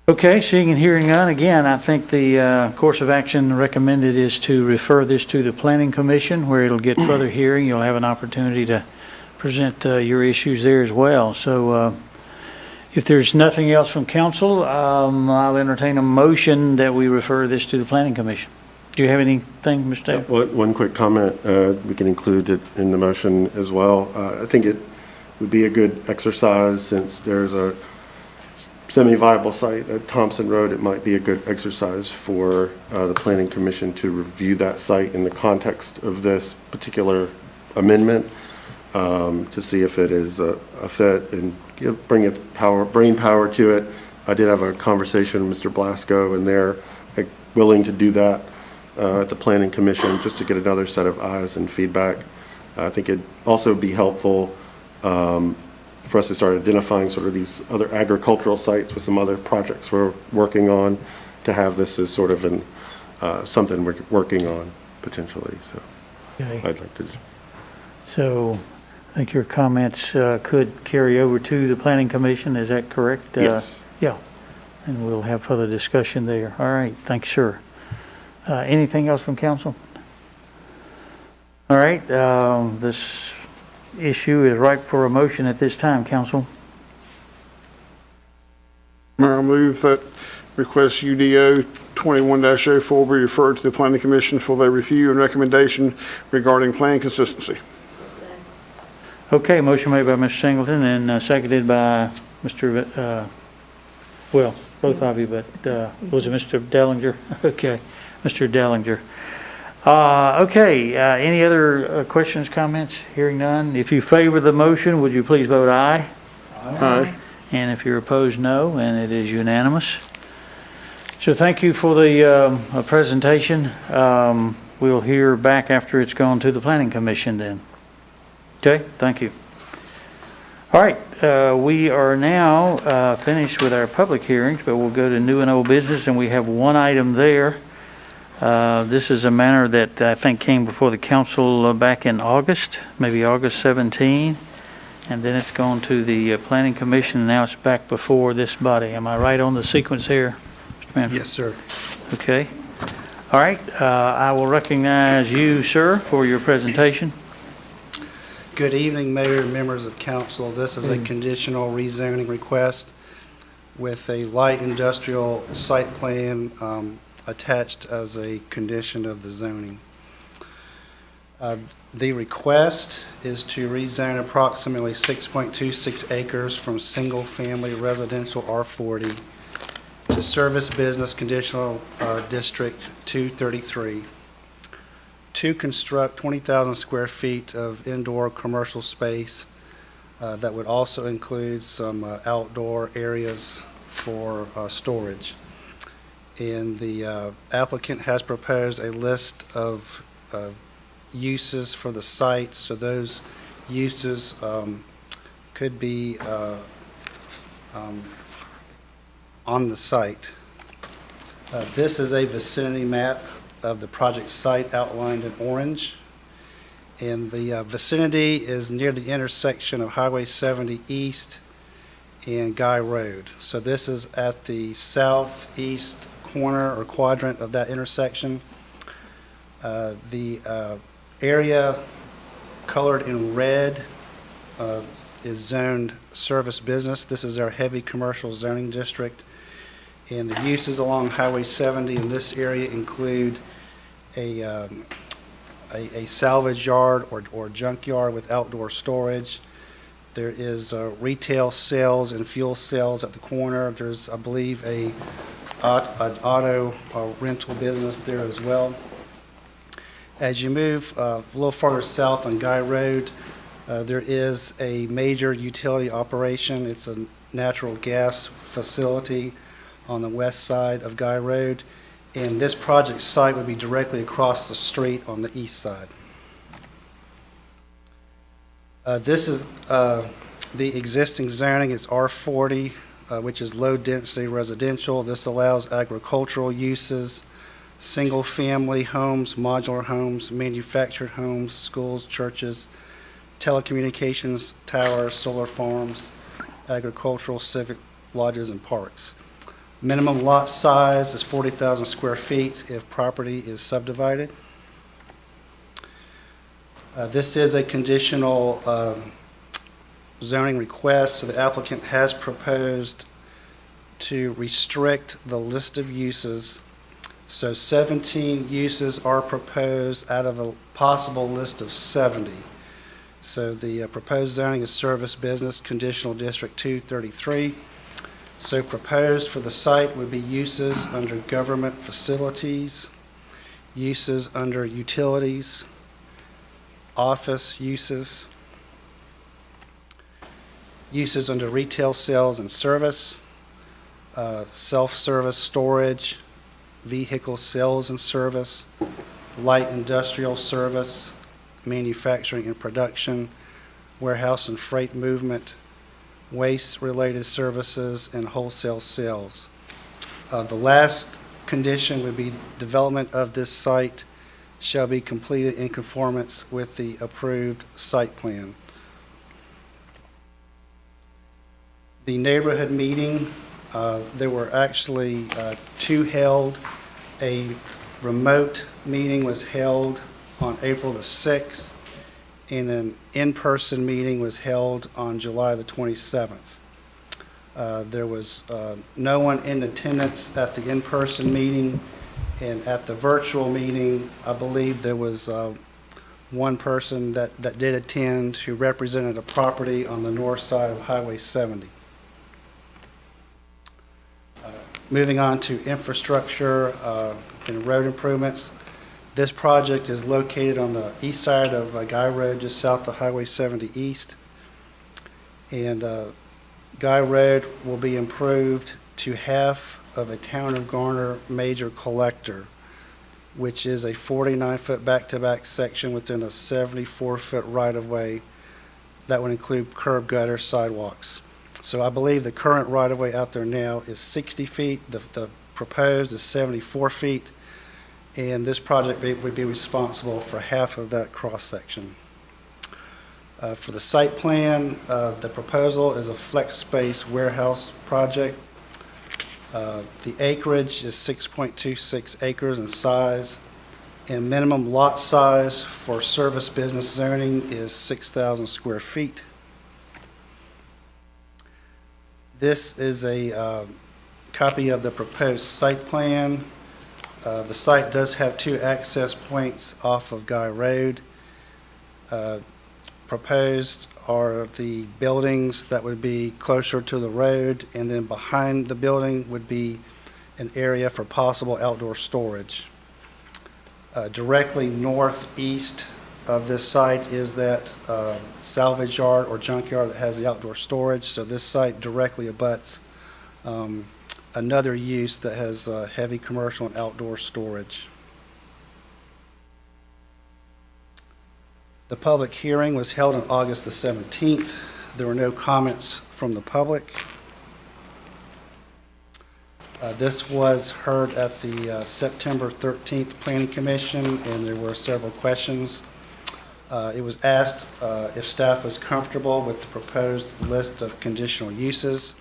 Okay, seeing and hearing none, again, I think the course of action recommended is to refer this to the Planning Commission, where it'll get further hearing. You'll have an opportunity to present your issues there as well. So if there's nothing else from council, I'll entertain a motion that we refer this to the Planning Commission. Do you have anything, Mr. Davis? One quick comment, we can include it in the motion as well. I think it would be a good exercise, since there's a semi-viable site at Thompson Road. It might be a good exercise for the Planning Commission to review that site in the context of this particular amendment, to see if it is a fit and bring brain power to it. I did have a conversation with Mr. Blasco, and they're willing to do that at the Planning Commission, just to get another set of eyes and feedback. I think it'd also be helpful for us to start identifying sort of these other agricultural sites with some other projects we're working on, to have this as sort of something we're working on potentially. So Okay. I'd like to. So I think your comments could carry over to the Planning Commission. Is that correct? Yes. Yeah. And we'll have further discussion there. All right. Thanks, sir. Anything else from council? All right. This issue is ripe for a motion at this time, council. Mayor, I move that request UDO 21-04 be referred to the Planning Commission for their review and recommendation regarding plan consistency. Okay, motion made by Mr. Singleton and seconded by Mr. Well, both of you, but was it Mr. Dellinger? Okay, Mr. Dellinger. Okay, any other questions, comments? Hearing none. If you favor the motion, would you please vote aye? Aye. And if you're opposed, no, and it is unanimous. So thank you for the presentation. We'll hear back after it's gone to the Planning Commission then. Okay, thank you. All right, we are now finished with our public hearings, but we'll go to new and old business, and we have one item there. This is a matter that I think came before the council back in August, maybe August 17, and then it's gone to the Planning Commission, and now it's back before this body. Am I right on the sequence here, Mr. Manager? Yes, sir. Okay. All right, I will recognize you, sir, for your presentation. Good evening, Mayor and members of council. This is a conditional rezoning request with a light industrial site plan attached as a condition of the zoning. The request is to rezone approximately 6.26 acres from single-family residential R40 to service business conditional district 233. to construct 20,000 square feet of indoor commercial space that would also include some outdoor areas for storage. And the applicant has proposed a list of uses for the site, so those uses could be on the site. This is a vicinity map of the project site outlined in orange. And the vicinity is near the intersection of Highway 70 East and Guy Road. So this is at the southeast corner or quadrant of that intersection. The area colored in red is zoned service business. This is our heavy commercial zoning district. And the uses along Highway 70 in this area include a salvage yard or junkyard with outdoor storage. There is retail sales and fuel sales at the corner. There's, I believe, an auto rental business there as well. As you move a little farther south on Guy Road, there is a major utility operation. It's a natural gas facility on the west side of Guy Road, and this project site would be directly across the street on the east side. This is the existing zoning. It's R40, which is low-density residential. This allows agricultural uses, single-family homes, modular homes, manufactured homes, schools, churches, telecommunications towers, solar farms, agricultural, civic lodges, and parks. Minimum lot size is 40,000 square feet if property is subdivided. This is a conditional zoning request, so the applicant has proposed to restrict the list of uses. So 17 uses are proposed out of a possible list of 70. So the proposed zoning is service business, conditional district 233. So proposed for the site would be uses under government facilities, uses under utilities, office uses, uses under retail sales and service, self-service storage, vehicle sales and service, light industrial service, manufacturing and production, warehouse and freight movement, waste-related services, and wholesale sales. The last condition would be development of this site shall be completed in conformance with the approved site plan. The neighborhood meeting, there were actually two held. A remote meeting was held on April the 6th, and an in-person meeting was held on July the 27th. There was no one in attendance at the in-person meeting, and at the virtual meeting, I believe there was one person that did attend who represented a property on the north side of Highway 70. Moving on to infrastructure and road improvements. This project is located on the east side of Guy Road, just south of Highway 70 East. And Guy Road will be improved to half of a Town of Garner major collector, which is a 49-foot back-to-back section within a 74-foot right-of-way that would include curb, gutter, sidewalks. So I believe the current right-of-way out there now is 60 feet. The proposed is 74 feet. And this project would be responsible for half of that cross-section. For the site plan, the proposal is a flex space warehouse project. The acreage is 6.26 acres in size, and minimum lot size for service business zoning is 6,000 square feet. This is a copy of the proposed site plan. The site does have two access points off of Guy Road. Proposed are the buildings that would be closer to the road, and then behind the building would be an area for possible outdoor storage. Directly northeast of this site is that salvage yard or junkyard that has the outdoor storage. So this site directly abuts another use that has heavy commercial and outdoor storage. The public hearing was held on August the 17th. There were no comments from the public. This was heard at the September 13th Planning Commission, and there were several questions. It was asked if staff was comfortable with the proposed list of conditional uses.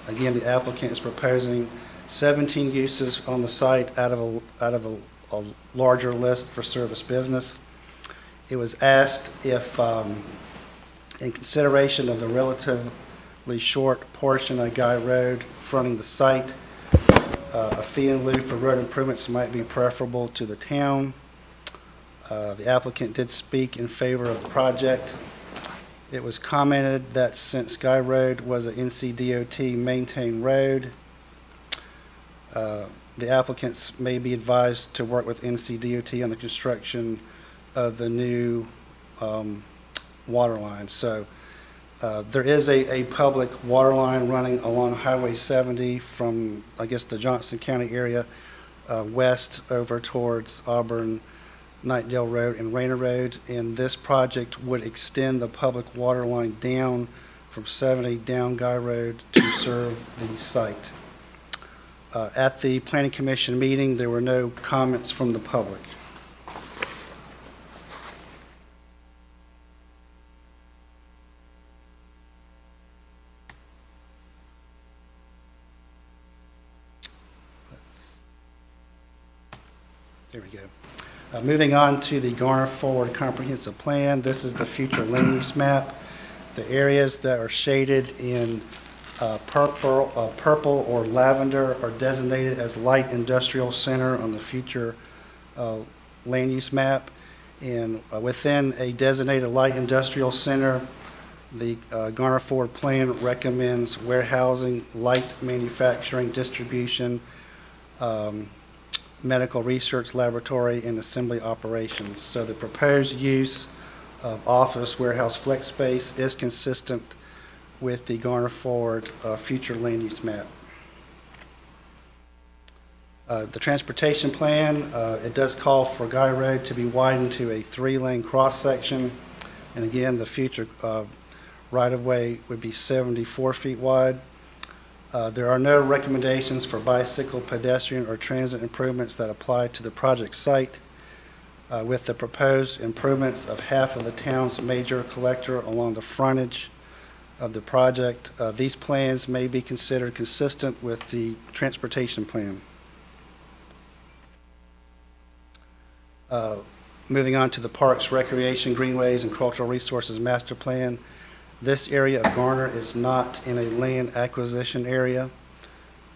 Again, the applicant is proposing 17 uses on the site out of a larger list for service business. It was asked if, in consideration of the relatively short portion of Guy Road fronting the site, a fee in lieu for road improvements might be preferable to the town. The applicant did speak in favor of the project. It was commented that since Guy Road was an NCDOT maintained road, the applicants may be advised to work with NCDOT on the construction of the new water line. So there is a public water line running along Highway 70 from, I guess, the Johnson County area west over towards Auburn, Nightdale Road and Rayner Road, and this project would extend the public water line down from 70 down Guy Road to serve the site. At the Planning Commission meeting, there were no comments from the public. There we go. Moving on to the Garner Forward Comprehensive Plan. This is the future land use map. The areas that are shaded in purple or lavender are designated as light industrial center on the future land use map. And within a designated light industrial center, the Garner Forward Plan recommends warehousing, light manufacturing, distribution, medical research laboratory, and assembly operations. So the proposed use of office, warehouse, flex space is consistent with the Garner Forward future land use map. The transportation plan, it does call for Guy Road to be widened to a 3-lane cross-section. And again, the future right-of-way would be 74 feet wide. There are no recommendations for bicycle, pedestrian, or transit improvements that apply to the project site. With the proposed improvements of half of the town's major collector along the frontage of the project, these plans may be considered consistent with the transportation plan. Moving on to the Parks, Recreation, Greenways, and Cultural Resources Master Plan. This area of Garner is not in a land acquisition area.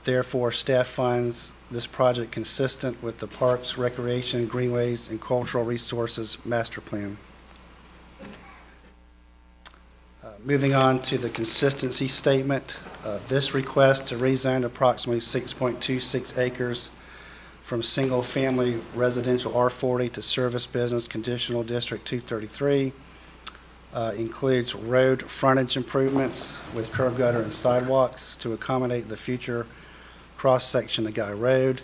Therefore, staff finds this project consistent with the Parks, Recreation, Greenways, and Cultural Resources Master Plan. Moving on to the consistency statement. This request to rezone approximately 6.26 acres from single-family residential R40 to service business conditional District 233 includes road frontage improvements with curb gutter and sidewalks to accommodate the future cross-section of Guy Road.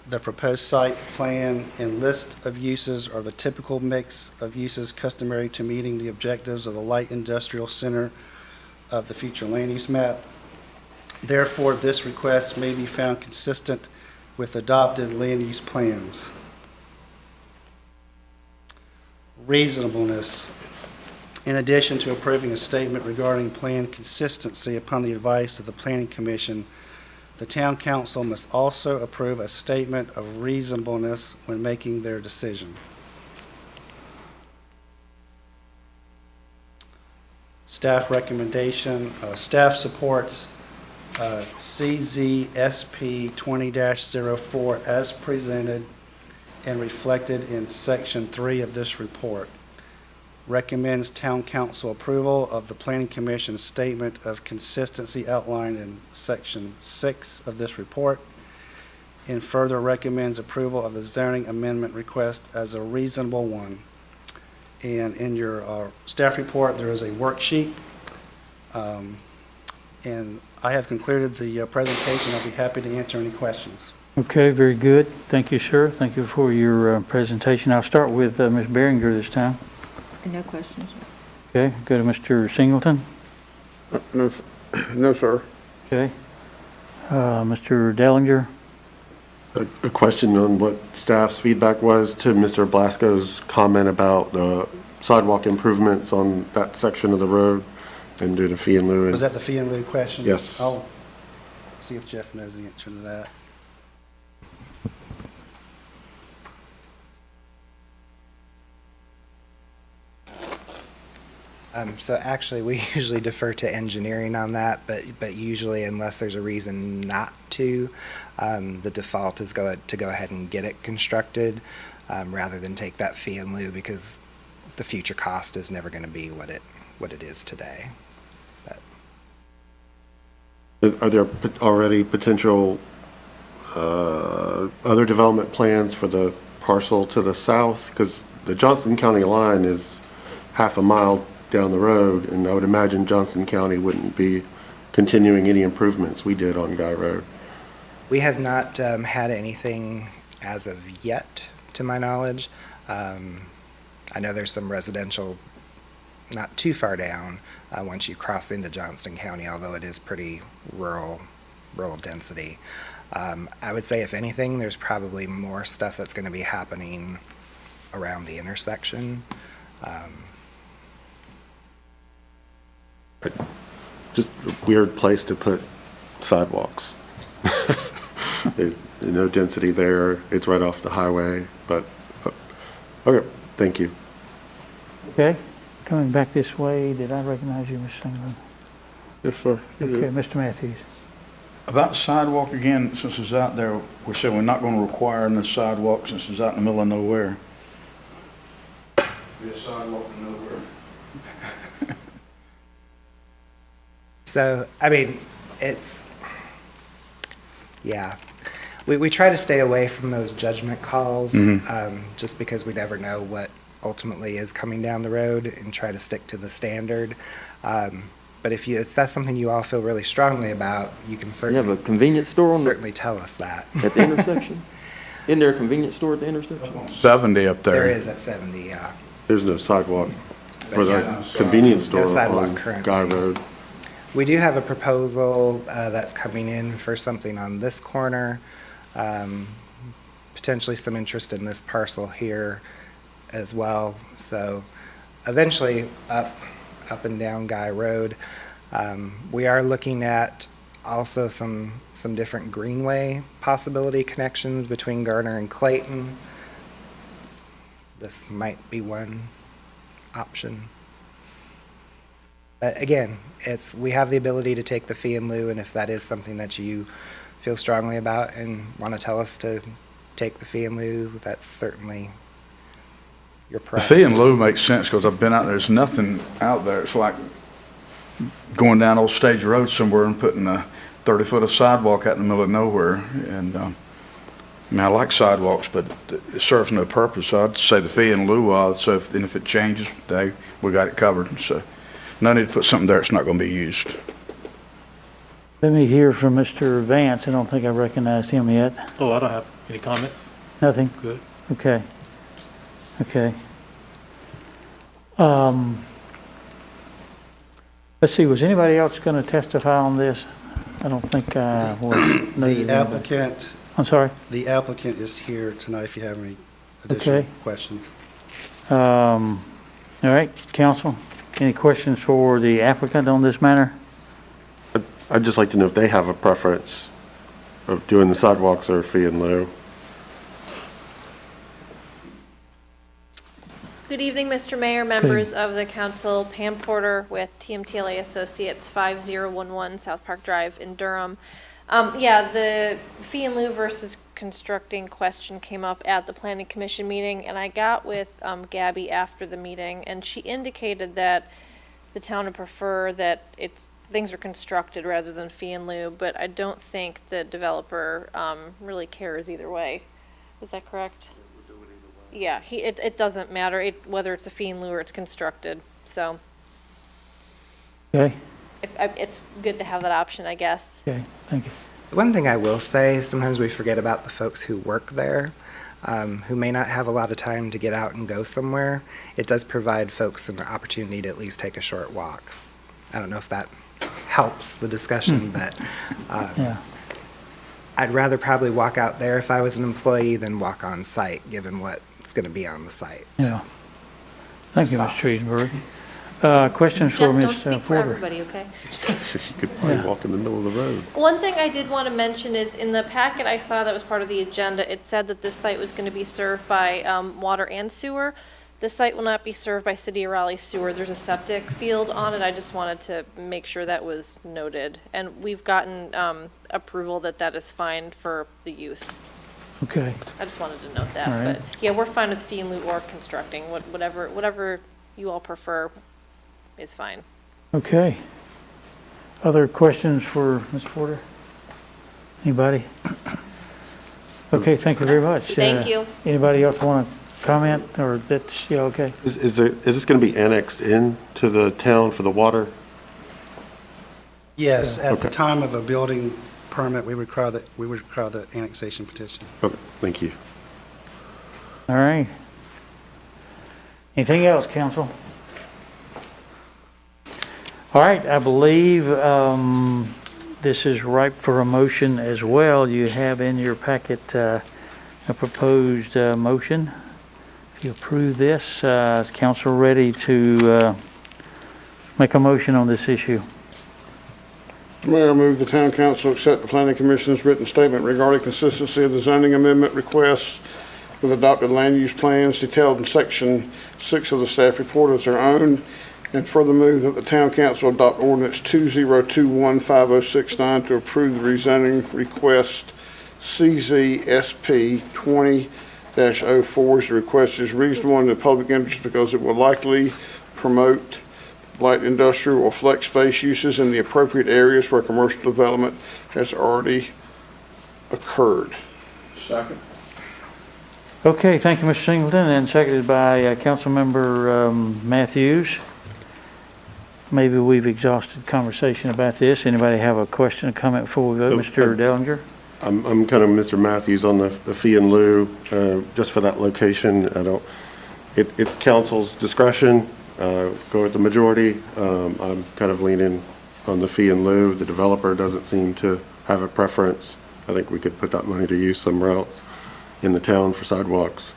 The proposed site plan and list of uses are the typical mix of uses customary to meeting the objectives of the light industrial center of the future land use map. Therefore, this request may be found consistent with adopted land use plans. Reasonableness. In addition to approving a statement regarding plan consistency upon the advice of the Planning Commission, the Town Council must also approve a statement of reasonableness when making their decision. Staff recommendation. Staff supports CZSP 20-04 as presented and reflected in Section 3 of this report. Recommends Town Council approval of the Planning Commission's statement of consistency outlined in Section 6 of this report, and further recommends approval of the zoning amendment request as a reasonable one. And in your staff report, there is a worksheet. And I have concluded the presentation. I'll be happy to answer any questions. Okay, very good. Thank you, sir. Thank you for your presentation. I'll start with Ms. Behringer this time. No questions. Okay, go to Mr. Singleton. No, sir. Okay. Mr. Dellinger. A question on what staff's feedback was to Mr. Blasco's comment about the sidewalk improvements on that section of the road and do the fee in lieu. Was that the fee in lieu question? Yes. I'll see if Jeff knows the answer to that. So actually, we usually defer to engineering on that, but usually unless there's a reason not to, the default is to go ahead and get it constructed rather than take that fee in lieu, because the future cost is never going to be what it is today. Are there already potential other development plans for the parcel to the south? Because the Johnston County line is half a mile down the road, and I would imagine Johnston County wouldn't be continuing any improvements we did on Guy Road. We have not had anything as of yet, to my knowledge. I know there's some residential not too far down once you cross into Johnston County, although it is pretty rural density. I would say, if anything, there's probably more stuff that's going to be happening around the intersection. Just a weird place to put sidewalks. There's no density there. It's right off the highway, but okay, thank you. Okay, coming back this way, did I recognize you, Mr. Singleton? Yes, sir. Okay, Mr. Matthews. About sidewalk again, since it's out there, we said we're not going to require the sidewalk since it's out in the middle of nowhere. Be a sidewalk in nowhere. So, I mean, yeah. We try to stay away from those judgment calls, just because we never know what ultimately is coming down the road, and try to stick to the standard. But if that's something you all feel really strongly about, you can certainly... You have a convenience store on certainly tell us that. at the intersection? Isn't there a convenience store at the intersection? 70 up there. There is at 70, yeah. There's no sidewalk for the yeah, convenience store no sidewalk on currently. Guy Road. We do have a proposal that's coming in for something on this corner, potentially some interest in this parcel here as well. So eventually up and down Guy Road. We are looking at also some different greenway possibility connections between Garner and Clayton. This might be one option. But again, we have the ability to take the fee in lieu, and if that is something that you feel strongly about and want to tell us to take the fee in lieu, that's certainly your The prerogative. fee in lieu makes sense because I've been out there. There's nothing out there. It's like going down Old Stage Road somewhere and putting a 30-foot of sidewalk out in the middle of nowhere. And I mean, I like sidewalks, but it serves no purpose. So I'd say the fee in lieu. So if it changes, we got it covered. So no need to put something there that's not going to be used. Let me hear from Mr. Vance. I don't think I recognized him yet. Oh, I don't have any comments. Nothing? Good. Okay. Okay. Let's see, was anybody else going to testify on this? I don't think I was. The applicant, I'm sorry? the applicant is here tonight if you have any additional Okay. questions. All right, council, any questions for the applicant on this matter? I'd just like to know if they have a preference of doing the sidewalks or fee in lieu. Good evening, Mr. Mayor, members of the council. Pam Porter with TMTLA Associates, 5011 South Park Drive in Durham. Yeah, the fee in lieu versus constructing question came up at the Planning Commission meeting, and I got with Gabby after the meeting, and she indicated that the town would prefer that things are constructed rather than fee in lieu, but I don't think the developer really cares either way. Is that correct? Yeah, it doesn't matter whether it's a fee in lieu or it's constructed, so Okay, it's good to have that option, I guess. okay, thank you. One thing I will say, sometimes we forget about the folks who work there, who may not have a lot of time to get out and go somewhere. It does provide folks an opportunity to at least take a short walk. I don't know if that helps the discussion, but Yeah, I'd rather probably walk out there if I was an employee than walk on site, given what's going to be on the site. yeah. Thank you, Mr. Treasenberg. Questions for Jeff, don't Ms. speak for Porter? everybody, okay? You could probably walk in the middle of the road. One thing I did want to mention is in the packet I saw that was part of the agenda, it said that this site was going to be served by water and sewer. This site will not be served by City of Raleigh sewer. There's a septic field on it. I just wanted to make sure that was noted. And we've gotten approval that that is fine for the use. Okay, I just wanted to note that. All right. But yeah, we're fine with fee in lieu or constructing. Whatever you all prefer is fine. okay. Other questions for Ms. Porter? Anybody? Okay, thank you very much. Thank you. Anybody else want to comment, or that's, yeah, okay? Is this going to be annexed into the town for the water? Yes, at the Okay. time of a building permit, we would require the annexation petition. Okay, thank you. All right. Anything else, council? All right, I believe this is ripe for a motion as well. You have in your packet a proposed motion. If you approve this, is council ready to make a motion on this issue? Mayor, I move the town council accept the planning commission's written statement regarding consistency of the zoning amendment requests with adopted land use plans detailed in section 6 of the staff report as their own, and further move that the town council adopt ordinance 2021-5069 to approve the rezoning request CZSP 20-04. The request is reasonable in the public interest because it will likely promote light industrial or flex space uses in the appropriate areas where commercial development has already occurred. Second. Okay, thank you, Mr. Singleton, and seconded by Councilmember Matthews. Maybe we've exhausted conversation about this. Anybody have a question or comment before we vote? Mr. Dellinger? I'm kind of Mr. Matthews on the fee in lieu, just for that location. It's council's discretion, go with the majority. I'm kind of leaning on the fee in lieu. The developer doesn't seem to have a preference. I think we could put that money to use somewhere else in the town for sidewalks.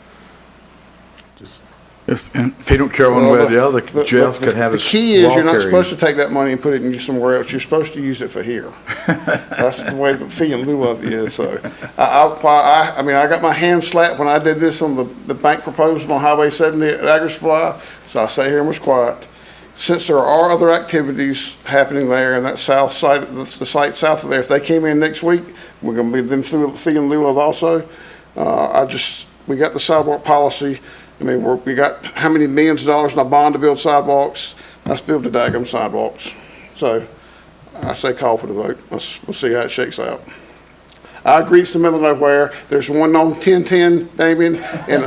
Just If you don't care one way or the other, Jeff could have his The key is you're not wall supposed to take that money and put it in somewhere else. You're supposed to use it for here. That's the way the fee in lieu of it is. So I mean, I got my hand slapped when I did this on the bank proposal on Highway 70 at Agri Supply. So I sat here and was quiet. Since there are other activities happening there in that south side, the site south of there, if they came in next week, we're going to be them through fee in lieu of also. We got the sidewalk policy. I mean, we got how many millions of dollars in a bond to build sidewalks? Let's build the daggum sidewalks. So I say call for the vote. We'll see how it shakes out. I agree it's the middle of nowhere. There's one on 1010, Damien, in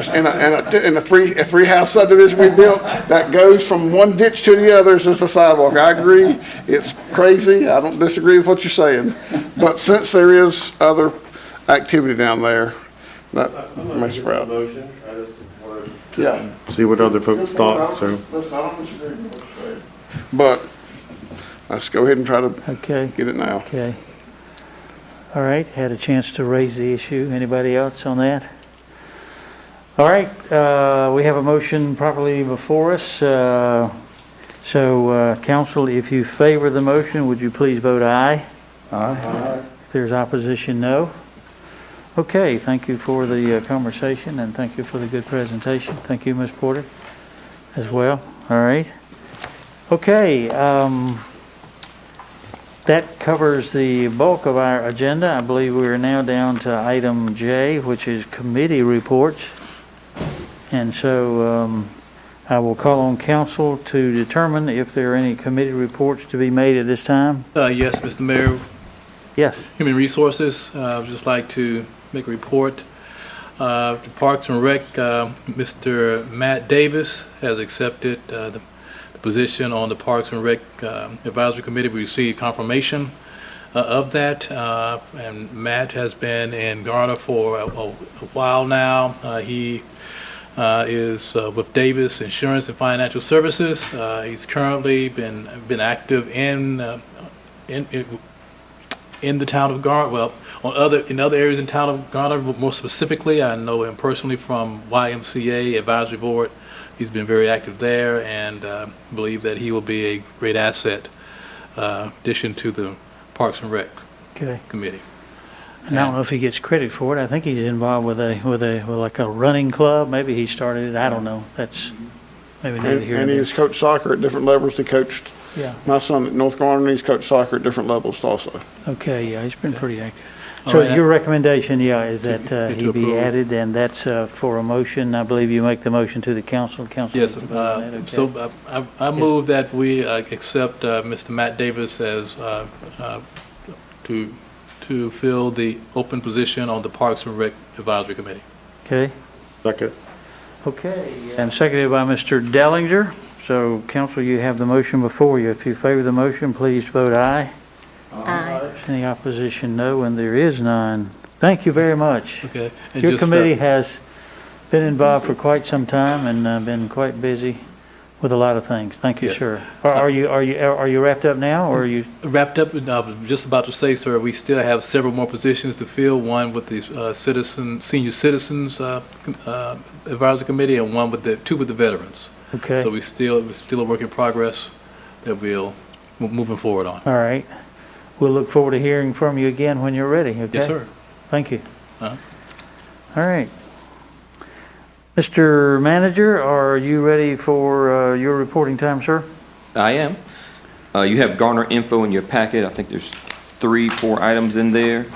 a three house subdivision we built that goes from one ditch to the other as a sidewalk. I agree. It's crazy. I don't disagree with what you're saying. But since there is other activity down there, that makes me proud. Yeah. see what other folks thought, so. Listen, I don't disagree with what you're saying. But let's go ahead and try to Okay. get it now. Okay. All right, had a chance to raise the issue. Anybody else on that? All right, we have a motion properly before us. Council, if you favor the motion, would you please vote aye? Aye. If there's opposition, no. Okay, thank you for the conversation, and thank you for the good presentation. Thank you, Ms. Porter, as well. All right. Okay, that covers the bulk of our agenda. I believe we are now down to item J, which is committee reports. And so I will call on council to determine if there are any committee reports to be made at this time. Yes, Mr. Mayor, Yes. Human Resources, I would just like to make a report. To Parks and Rec, Mr. Matt Davis has accepted the position on the Parks and Rec Advisory Committee. We received confirmation of that, and Matt has been in Garner for a while now. He is with Davis Insurance and Financial Services. He's currently been active in the town of Garner, well, in other areas in town of Garner. More specifically, I know him personally from YMCA Advisory Board. He's been very active there, and believe that he will be a great asset, addition to the Parks and Rec Committee. And I don't know if he gets credit for it. I think he's involved with like a running club. Maybe he started it. I don't know. That's maybe neither here nor And there. he's coached soccer at different levels. He coached Yeah. my son at North Garner, and he's coached soccer at different levels also. Okay, yeah, he's been pretty active. All So right, your recommendation, yeah, is that to he be approve. added, and that's for a motion. I believe you make the motion to the council. Council. Yes, is voting on that, okay. so I move that we accept Mr. Matt Davis as to fill the open position on the Parks and Rec Advisory Committee. Okay. Second. Okay, and seconded by Mr. Dellinger. So, council, you have the motion before you. If you favor the motion, please vote aye. Aye. Any opposition, no, and there is none. Thank you very much. Okay. And Your just, committee has been involved for quite some time and been quite busy with a lot of things. Thank you, Yes. sir. Are you wrapped up now, or are you? Wrapped up, and I was just about to say, sir, we still have several more positions to fill, one with the Senior Citizens Advisory Committee, and two with the veterans. Okay. So we're still a work in progress that we're moving forward on. All right. We'll look forward to hearing from you again when you're ready, okay? Yes, sir. Thank you. Uh-huh. All right. Mr. Manager, are you ready for your reporting time, sir? I am. You have Garner info in your packet. I think there's 3-4 items in there.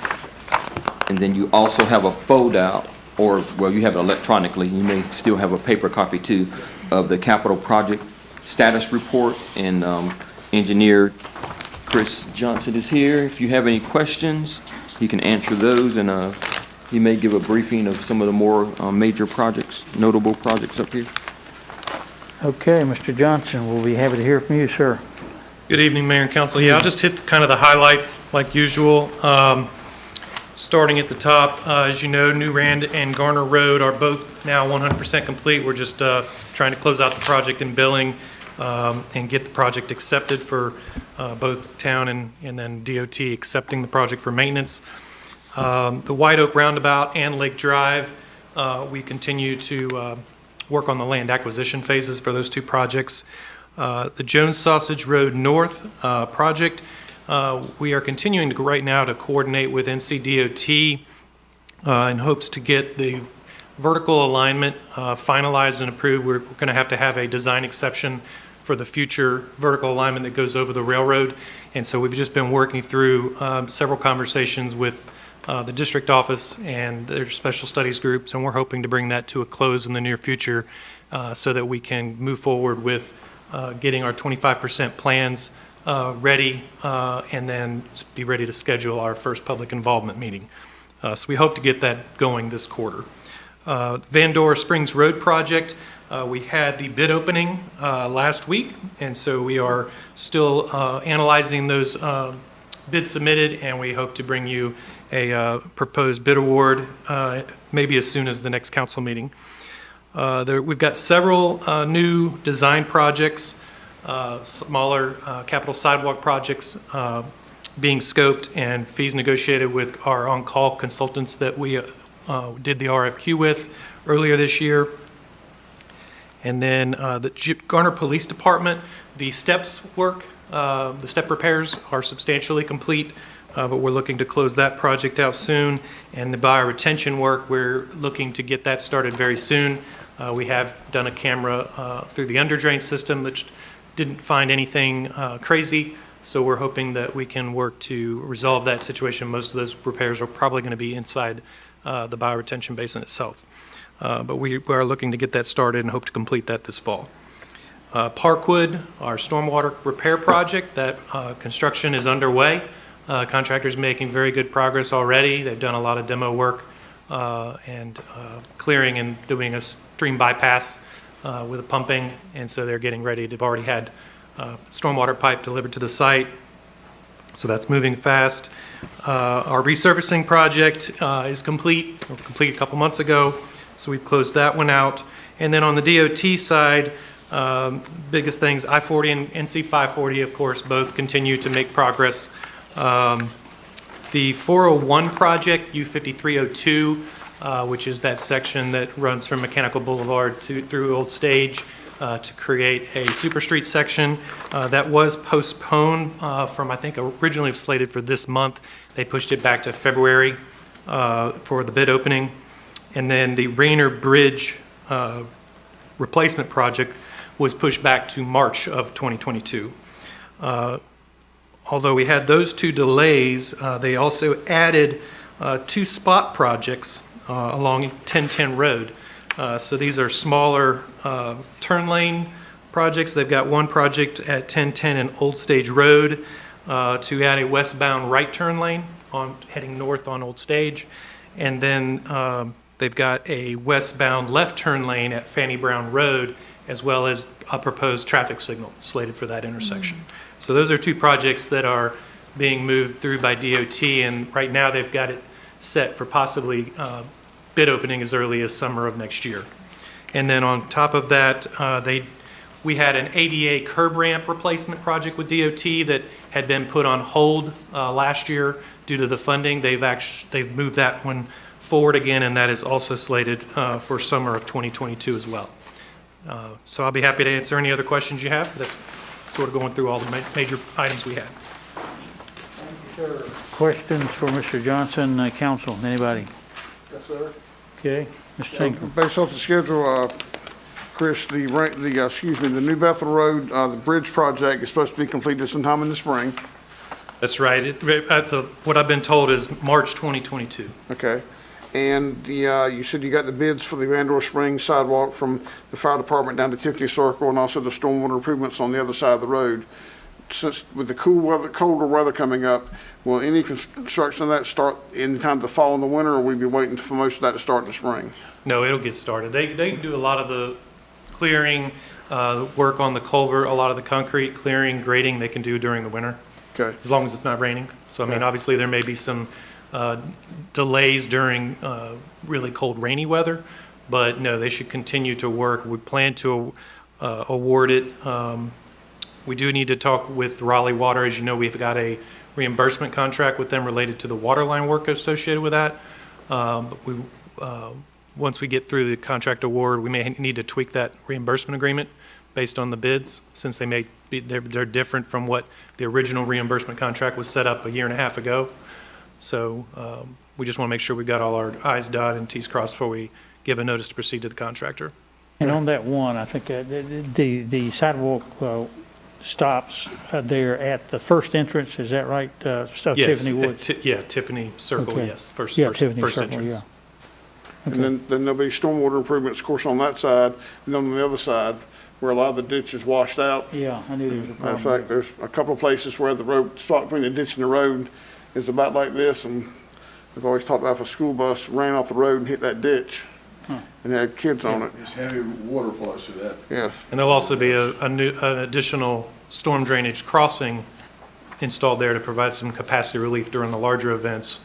And then you also have a fold-out, or, well, you have it electronically. You may still have a paper copy, too, of the capital project status report. And engineer Chris Johnson is here. If you have any questions, he can answer those, and he may give a briefing of some of the more major projects, notable projects up here. Okay, Mr. Johnson, we'll be happy to hear from you, sir. Good evening, Mayor and Council. Yeah, I'll just hit kind of the highlights like usual. Starting at the top, as you know, New Rand and Garner Road are both now 100% complete. We're just trying to close out the project in billing and get the project accepted for both town and then DOT accepting the project for maintenance. The White Oak Roundabout and Lake Drive, we continue to work on the land acquisition phases for those two projects. The Jones Sausage Road North project, we are continuing to right now to coordinate with NCDOT in hopes to get the vertical alignment finalized and approved. We're going to have a design exception for the future vertical alignment that goes over the railroad. And so we've just been working through several conversations with the district office and their special studies groups, and we're hoping to bring that to a close in the near future so that we can move forward with getting our 25% plans ready and then be ready to schedule our first public involvement meeting. So we hope to get that going this quarter. Van Dora Springs Road project, we had the bid opening last week, and so we are still analyzing those bids submitted, and we hope to bring you a proposed bid award maybe as soon as the next council meeting. We've got several new design projects, smaller capital sidewalk projects being scoped and fees negotiated with our on-call consultants that we did the RFQ with earlier this year. And then the Garner Police Department, the steps work, the step repairs are substantially complete, but we're looking to close that project out soon. And the bioretention work, we're looking to get that started very soon. We have done a camera through the underdrain system, which didn't find anything crazy. So we're hoping that we can work to resolve that situation. Most of those repairs are probably going to be inside the bioretention basin itself. But we are looking to get that started and hope to complete that this fall. Parkwood, our stormwater repair project, that construction is underway. Contractor's making very good progress already. They've done a lot of demo work and clearing and doing a stream bypass with the pumping, and so they're getting ready. They've already had stormwater pipe delivered to the site, so that's moving fast. Our resurfacing project is complete a couple months ago, so we've closed that one out. And then on the DOT side, biggest things, I-40 and NC-540, of course, both continue to make progress. The 401 project, U5302, which is that section that runs from Mechanical Boulevard through Old Stage to create a super street section, that was postponed from, I think, originally slated for this month. They pushed it back to February for the bid opening. And then the Rayner Bridge replacement project was pushed back to March of 2022. Although we had those two delays, they also added two spot projects along 1010 Road. So these are smaller turn lane projects. They've got one project at 1010 and Old Stage Road to add a westbound right turn lane heading north on Old Stage. And then they've got a westbound left turn lane at Fanny Brown Road, as well as a proposed traffic signal slated for that intersection. So those are two projects that are being moved through by DOT, and right now they've got it set for possibly bid opening as early as summer of next year. And then on top of that, we had an ADA curb ramp replacement project with DOT that had been put on hold last year due to the funding. They've moved that one forward again, and that is also slated for summer of 2022 as well. So I'll be happy to answer any other questions you have. That's sort of going through all the major items we have. Questions for Mr. Johnson, council, anybody? Yes, sir. Okay, Mr. Tinker. Based off the schedule, Chris, the New Bethel Road, the bridge project is supposed to be completed sometime in the spring. That's right. What I've been told is March 2022. Okay. And you said you got the bids for the Vandor Springs sidewalk from the fire department down to Tiffany Circle, and also the stormwater improvements on the other side of the road. Since with the colder weather coming up, will any construction of that start in time to fall in the winter, or will we be waiting for most of that to start in the spring? No, it'll get started. They do a lot of the clearing, work on the culvert, a lot of the concrete clearing, grading they can do during the winter. Okay. As long as it's not raining. So, I mean, obviously there may be some delays during really cold, rainy weather, but no, they should continue to work. We plan to award it. We do need to talk with Raleigh Water. As you know, we've got a reimbursement contract with them related to the water line work associated with that. But once we get through the contract award, we may need to tweak that reimbursement agreement based on the bids, since they may be, they're different from what the original reimbursement contract was set up a year and a half ago. So we just want to make sure we've got all our I's dotted and T's crossed before we give a notice to proceed to the contractor. And on that one, I think the sidewalk stops there at the first entrance, is that right? Yes, Tiffany Woods? yeah, Tiffany Circle, Okay. yes, first Tiffany Circle, entrance. yeah. And then there'll be stormwater improvements, of course, on that side, and then on the other side, where a lot of the ditch is washed out. Yeah, I knew there was a Matter of problem. fact, there's a couple of places where the road, spot between the ditch and the road is about like this, and we've always talked about if a school bus ran off the road and hit that ditch, and had kids on it. It's heavy water flows through that. Yes. And there'll also be an additional storm drainage crossing installed there to provide some capacity relief during the larger events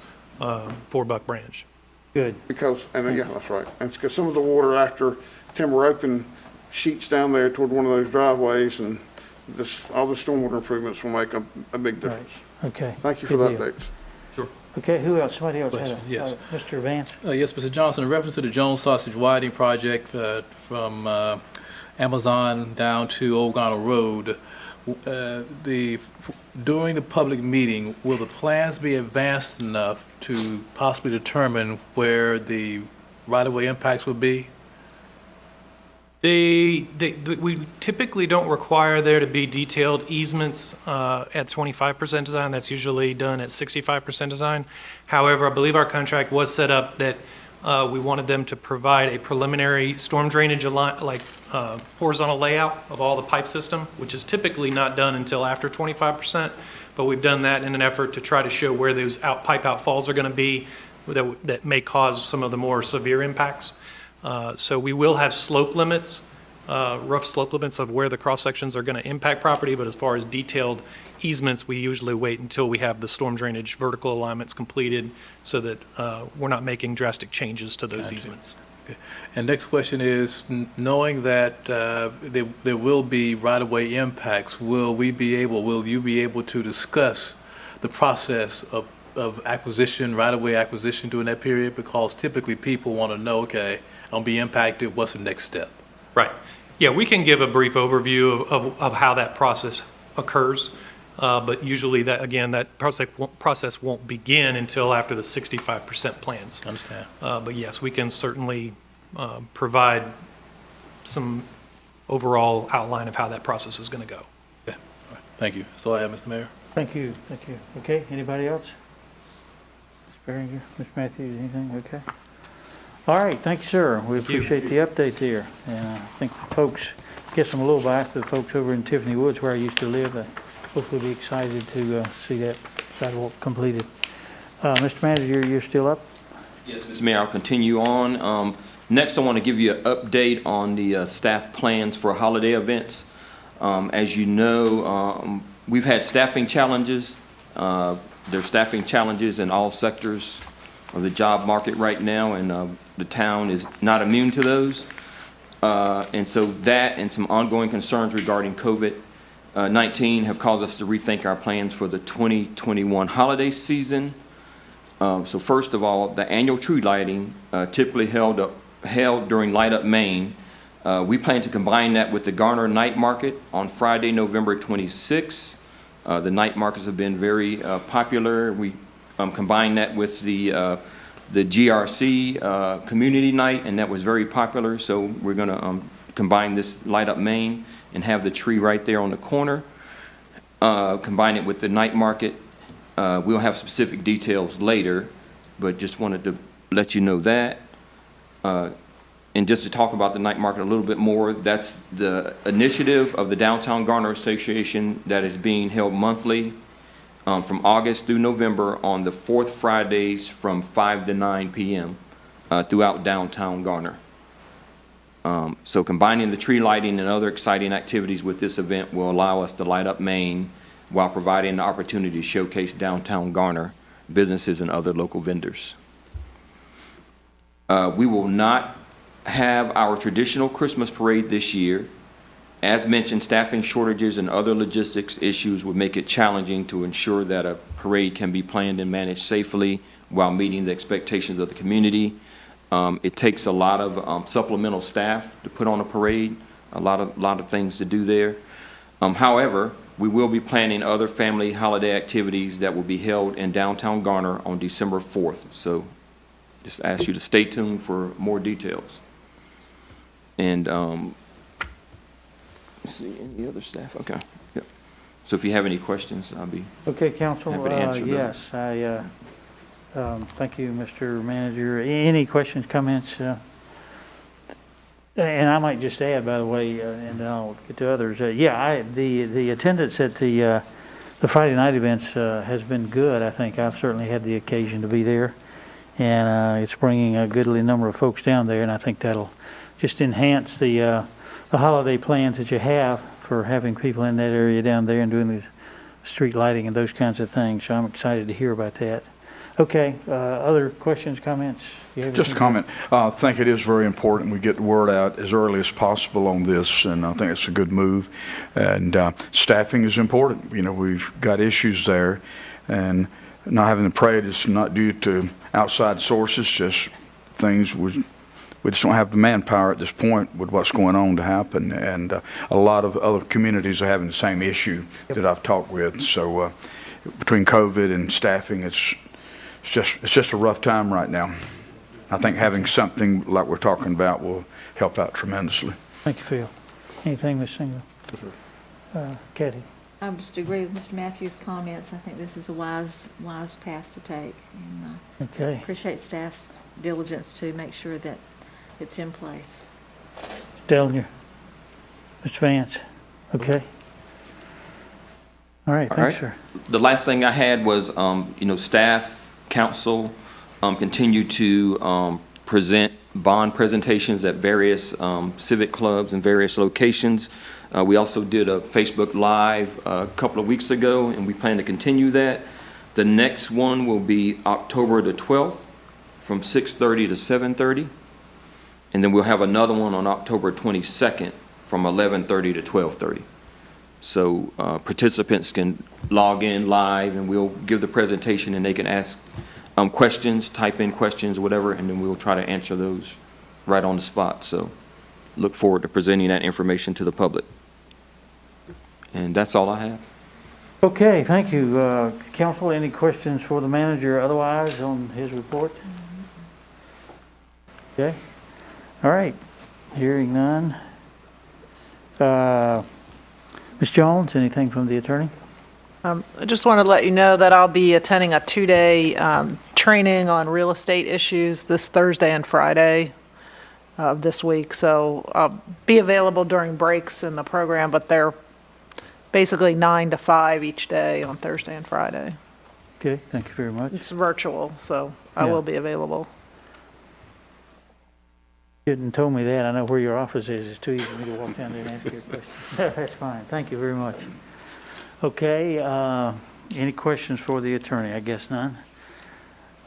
for Buck Branch. Good. Because, and yeah, that's right. And it's because some of the water after timber open sheets down there toward one of those driveways, and all the stormwater improvements will make a big difference. Okay. Thank you for the Good deal. updates. Sure. Okay, who else? Somebody else had Question, yes. Mr. Vance? Yes, Mr. Johnson, in reference to the Jones Sausage Widening Project from Amazon down to Old Garner Road, during the public meeting, will the plans be advanced enough to possibly determine where the right-of-way impacts will be? We typically don't require there to be detailed easements at 25% design. That's usually done at 65% design. However, I believe our contract was set up that we wanted them to provide a preliminary storm drainage horizontal layout of all the pipe system, which is typically not done until after 25%, but we've done that in an effort to try to show where those pipe outfalls are going to be that may cause some of the more severe impacts. So we will have slope limits, rough slope limits of where the cross sections are going to impact property, but as far as detailed easements, we usually wait until we have the storm drainage vertical alignments completed so that we're not making drastic changes to those easements. Okay. And next question is, knowing that there will be right-of-way impacts, will you be able to discuss the process of acquisition, right-of-way acquisition during that period? Because typically people want to know, okay, I'll be impacted, what's the next step? Right. Yeah, we can give a brief overview of how that process occurs, but usually that process won't begin until after the 65% plans. Understand. But yes, we can certainly provide some overall outline of how that process is going to go. Yeah. All right. Thank you. That's all I have, Mr. Mayor. Thank you. Okay, anybody else? Ms. Behringer, Ms. Matthews, anything? Okay. All right, thank you, sir. We appreciate the update there. And I think the folks, guess I'm a little biased to the folks over in Tiffany Woods where I used to live. Hopefully be excited to see that sidewalk completed. Mr. Manager, you're still up? Yes, Mr. Mayor, I'll continue on. Next, I want to give you an update on the staff plans for holiday events. As you know, we've had staffing challenges. There's staffing challenges in all sectors of the job market right now, and the town is not immune to those. And so that and some ongoing concerns regarding COVID-19 have caused us to rethink our plans for the 2021 holiday season. So first of all, the annual tree lighting typically held during Light Up Main. We plan to combine that with the Garner Night Market on Friday, November 26th. The night markets have been very popular. We combine that with the GRC community night, and that was very popular. So we're going to combine this Light Up Main and have the tree right there on the corner. Combine it with the night market. We'll have specific details later, but just wanted to let you know that. And just to talk about the night market a little bit more, that's the initiative of the Downtown Garner Association that is being held monthly from August through November on the fourth Fridays from 5 to 9 p.m. Throughout downtown Garner. So combining the tree lighting and other exciting activities with this event will allow us to light up Main while providing the opportunity to showcase downtown Garner, businesses, and other local vendors. We will not have our traditional Christmas parade this year. As mentioned, staffing shortages and other logistics issues would make it challenging to ensure that a parade can be planned and managed safely while meeting the expectations of the community. It takes a lot of supplemental staff to put on a parade, a lot of things to do there. However, we will be planning other family holiday activities that will be held in downtown Garner on December 4th. So just ask you to stay tuned for more details. And let's see, any other staff? Okay. Yep. So if you have any questions, I'll be Okay, Council. happy to answer those. Yes, thank you, Mr. Manager. Any questions, comments? And I might just add, by the way, and then I'll get to others. The attendance at the Friday night events has been good. I think I've certainly had the occasion to be there, and it's bringing a goodly number of folks down there, and I think that'll just enhance the holiday plans that you have for having people in that area down there and doing these street lighting and those kinds of things. So I'm excited to hear about that. Okay, other questions, comments? Just a comment. I think it is very important we get the word out as early as possible on this, and I think it's a good move. And staffing is important. You know, we've got issues there, and not having the parade is not due to outside sources, just things we just don't have the manpower at this point with what's going on to happen. And a lot of other communities are having the same issue that I've talked with. So between COVID and staffing, it's just a rough time right now. I think having something like we're talking about will help out tremendously. Thank you, Phil. Anything, Ms. Single? Kathy? I just agree with Mr. Matthews' comments. I think this is a wise path to take. And Okay. appreciate staff's diligence to make sure that it's in place. Dellinger? Mr. Vance? Okay. All right, All thanks, right. sir. The last thing I had was, staff, council, continue to present bond presentations at various civic clubs and various locations. We also did a Facebook Live a couple of weeks ago, and we plan to continue that. The next one will be October the 12th from 6:30 to 7:30. And then we'll have another one on October 22nd from 11:30 to 12:30. So participants can log in live, and we'll give the presentation, and they can ask questions, type in questions, whatever, and then we'll try to answer those right on the spot. So look forward to presenting that information to the public. And that's all I have. Okay, thank you. Council, any questions for the manager otherwise on his report? Okay. All right. Hearing none. Ms. Jones, anything from the attorney? I just want to let you know that I'll be attending a 2-day training on real estate issues this Thursday and Friday of this week. So I'll be available during breaks in the program, but they're basically 9 to 5 each day on Thursday and Friday. Okay, thank you very much. It's virtual, so I Yeah. will be available. You hadn't told me that. I know where your office is. It's too easy for me to walk down there and ask you a question. That's fine. Thank you very much. Okay, any questions for the attorney? I guess none.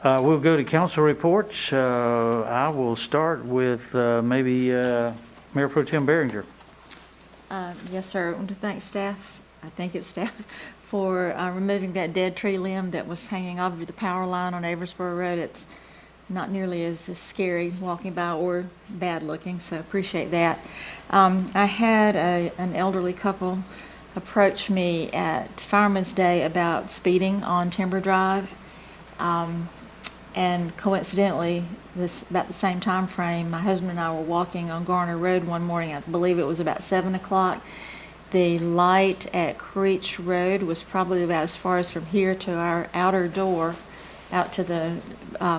We'll go to council reports. I will start with maybe Mayor Pro Tem Behringer. Yes, sir. I want to thank staff, I think it's staff, for removing that dead tree limb that was hanging over the power line on Aversboro Road. It's not nearly as scary walking by or bad looking, so appreciate that. I had an elderly couple approach me at Fireman's Day about speeding on Timber Drive. And coincidentally, about the same time frame, my husband and I were walking on Garner Road one morning. I believe it was about 7 o'clock. The light at Creech Road was probably about as far as from here to our outer door, out to the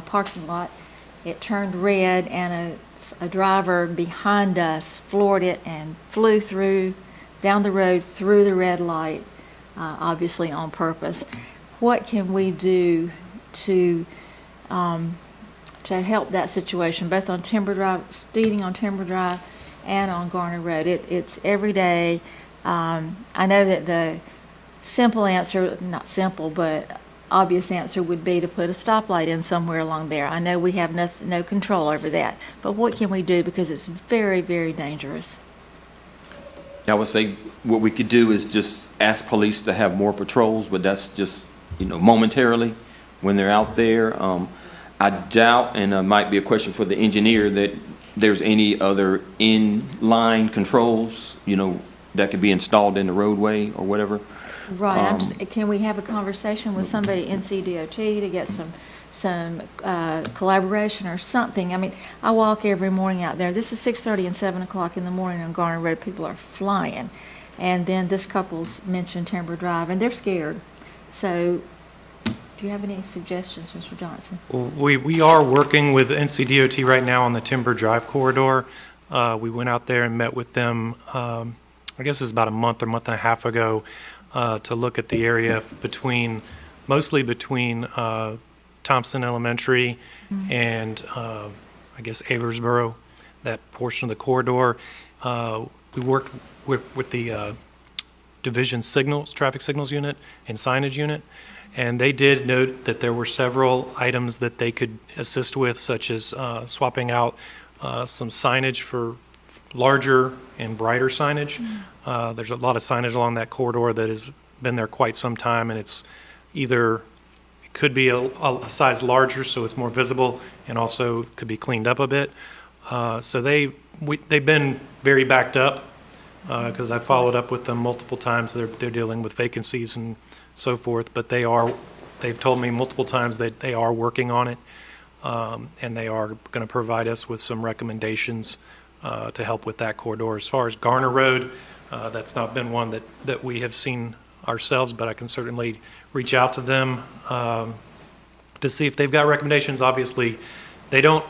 parking lot. It turned red, and a driver behind us floored it and flew down the road through the red light, obviously on purpose. What can we do to help that situation, both on Timber Drive, speeding on Timber Drive, and on Garner Road? It's every day. I know that the simple answer, not simple, but obvious answer would be to put a stoplight in somewhere along there. I know we have no control over that, but what can we do, because it's very, very dangerous? I would say what we could do is just ask police to have more patrols, but that's just, momentarily when they're out there. I doubt, and it might be a question for the engineer, that there's any other in-line controls, that could be installed in the roadway or whatever. Right. Can we have a conversation with somebody at NC.gov to get some collaboration or something? I mean, I walk every morning out there. This is 6:30 and 7 o'clock in the morning on Garner Road. People are flying. And then this couple's mentioned Timber Drive, and they're scared. So do you have any suggestions, Mr. Johnson? Well, we are working with NCDOT right now on the Timber Drive corridor. We went out there and met with them, I guess it was about a month and a half ago, to look at the area mostly between Thompson Elementary and I guess Aversboro, that portion of the corridor. We worked with the Division Traffic Signals Unit and Signage Unit, and they did note that there were several items that they could assist with, such as swapping out some signage for larger and brighter signage. There's a lot of signage along that corridor that has been there quite some time, and it could be a size larger so it's more visible, and also could be cleaned up a bit. So they've been very backed up, because I followed up with them multiple times. They're dealing with vacancies and so forth, but they've told me multiple times that they are working on it, and they are going to provide us with some recommendations to help with that corridor. As far as Garner Road, that's not been one that we have seen ourselves, but I can certainly reach out to them to see if they've got recommendations. Obviously, they don't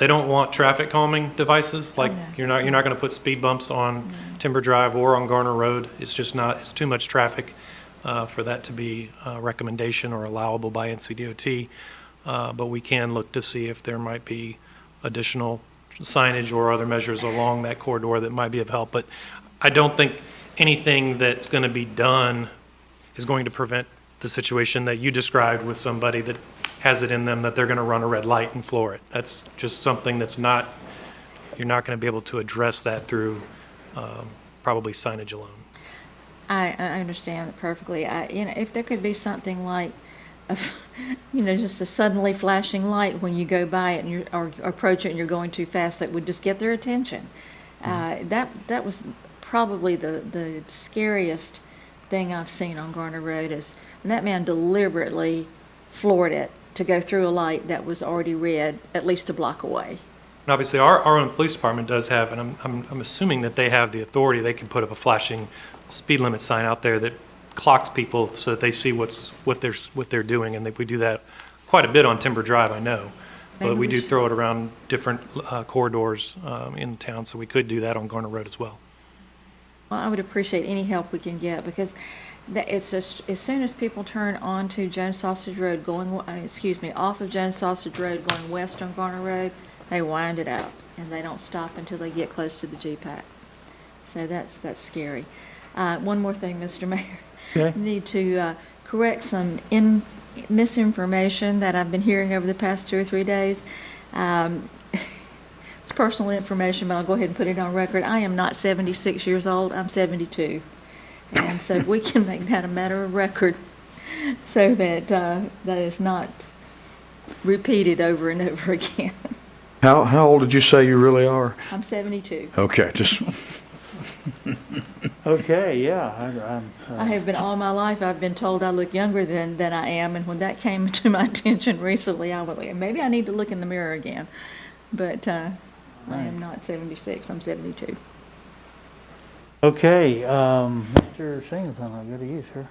they don't want traffic calming devices, like you're not going to put speed bumps on Timber Drive or on Garner Road. It's just not, it's too much traffic for that to be a recommendation or allowable by NCDOT. But we can look to see if there might be additional signage or other measures along that corridor that might be of help. But I don't think anything that's going to be done is going to prevent the situation that you described with somebody that has it in them that they're going to run a red light and floor it. That's just something that's not, you're not going to be able to address that through probably signage alone. I understand it perfectly. If there could be something like, just a suddenly flashing light when you go by it or approach it and you're going too fast, that would just get their attention. That was probably the scariest thing I've seen on Garner Road is, and that man deliberately floored it to go through a light that was already red at least a block away. And obviously, our own police department does have, and I'm assuming that they have the authority. They can put up a flashing speed limit sign out there that clocks people so that they see what they're doing, and we do that quite a bit on Timber Drive, I know. But we do throw it around different corridors in town, so we could do that on Garner Road as well. Well, I would appreciate any help we can get, because it's just, as soon as people turn onto Jones Sausage Road off of Jones Sausage Road going west on Garner Road, they wind it out, and they don't stop until they get close to the G-Pack. So that's scary. One more thing, Mr. Mayor. Okay. You need to correct some misinformation that I've been hearing over the past 2 or 3 days. It's personal information, but I'll go ahead and put it on record. I am not 76 years old. I'm 72. And so we can make that a matter of record so that that is not repeated over and over again. How old did you say you really are? I'm 72. Okay, just... Okay, yeah. I have been all my life, I've been told I look younger than I am, and when that came to my attention recently, I went, maybe I need to look in the mirror again. But I am not 76, I'm 72. Okay, Mr. Singleton, I'll go to you, sir.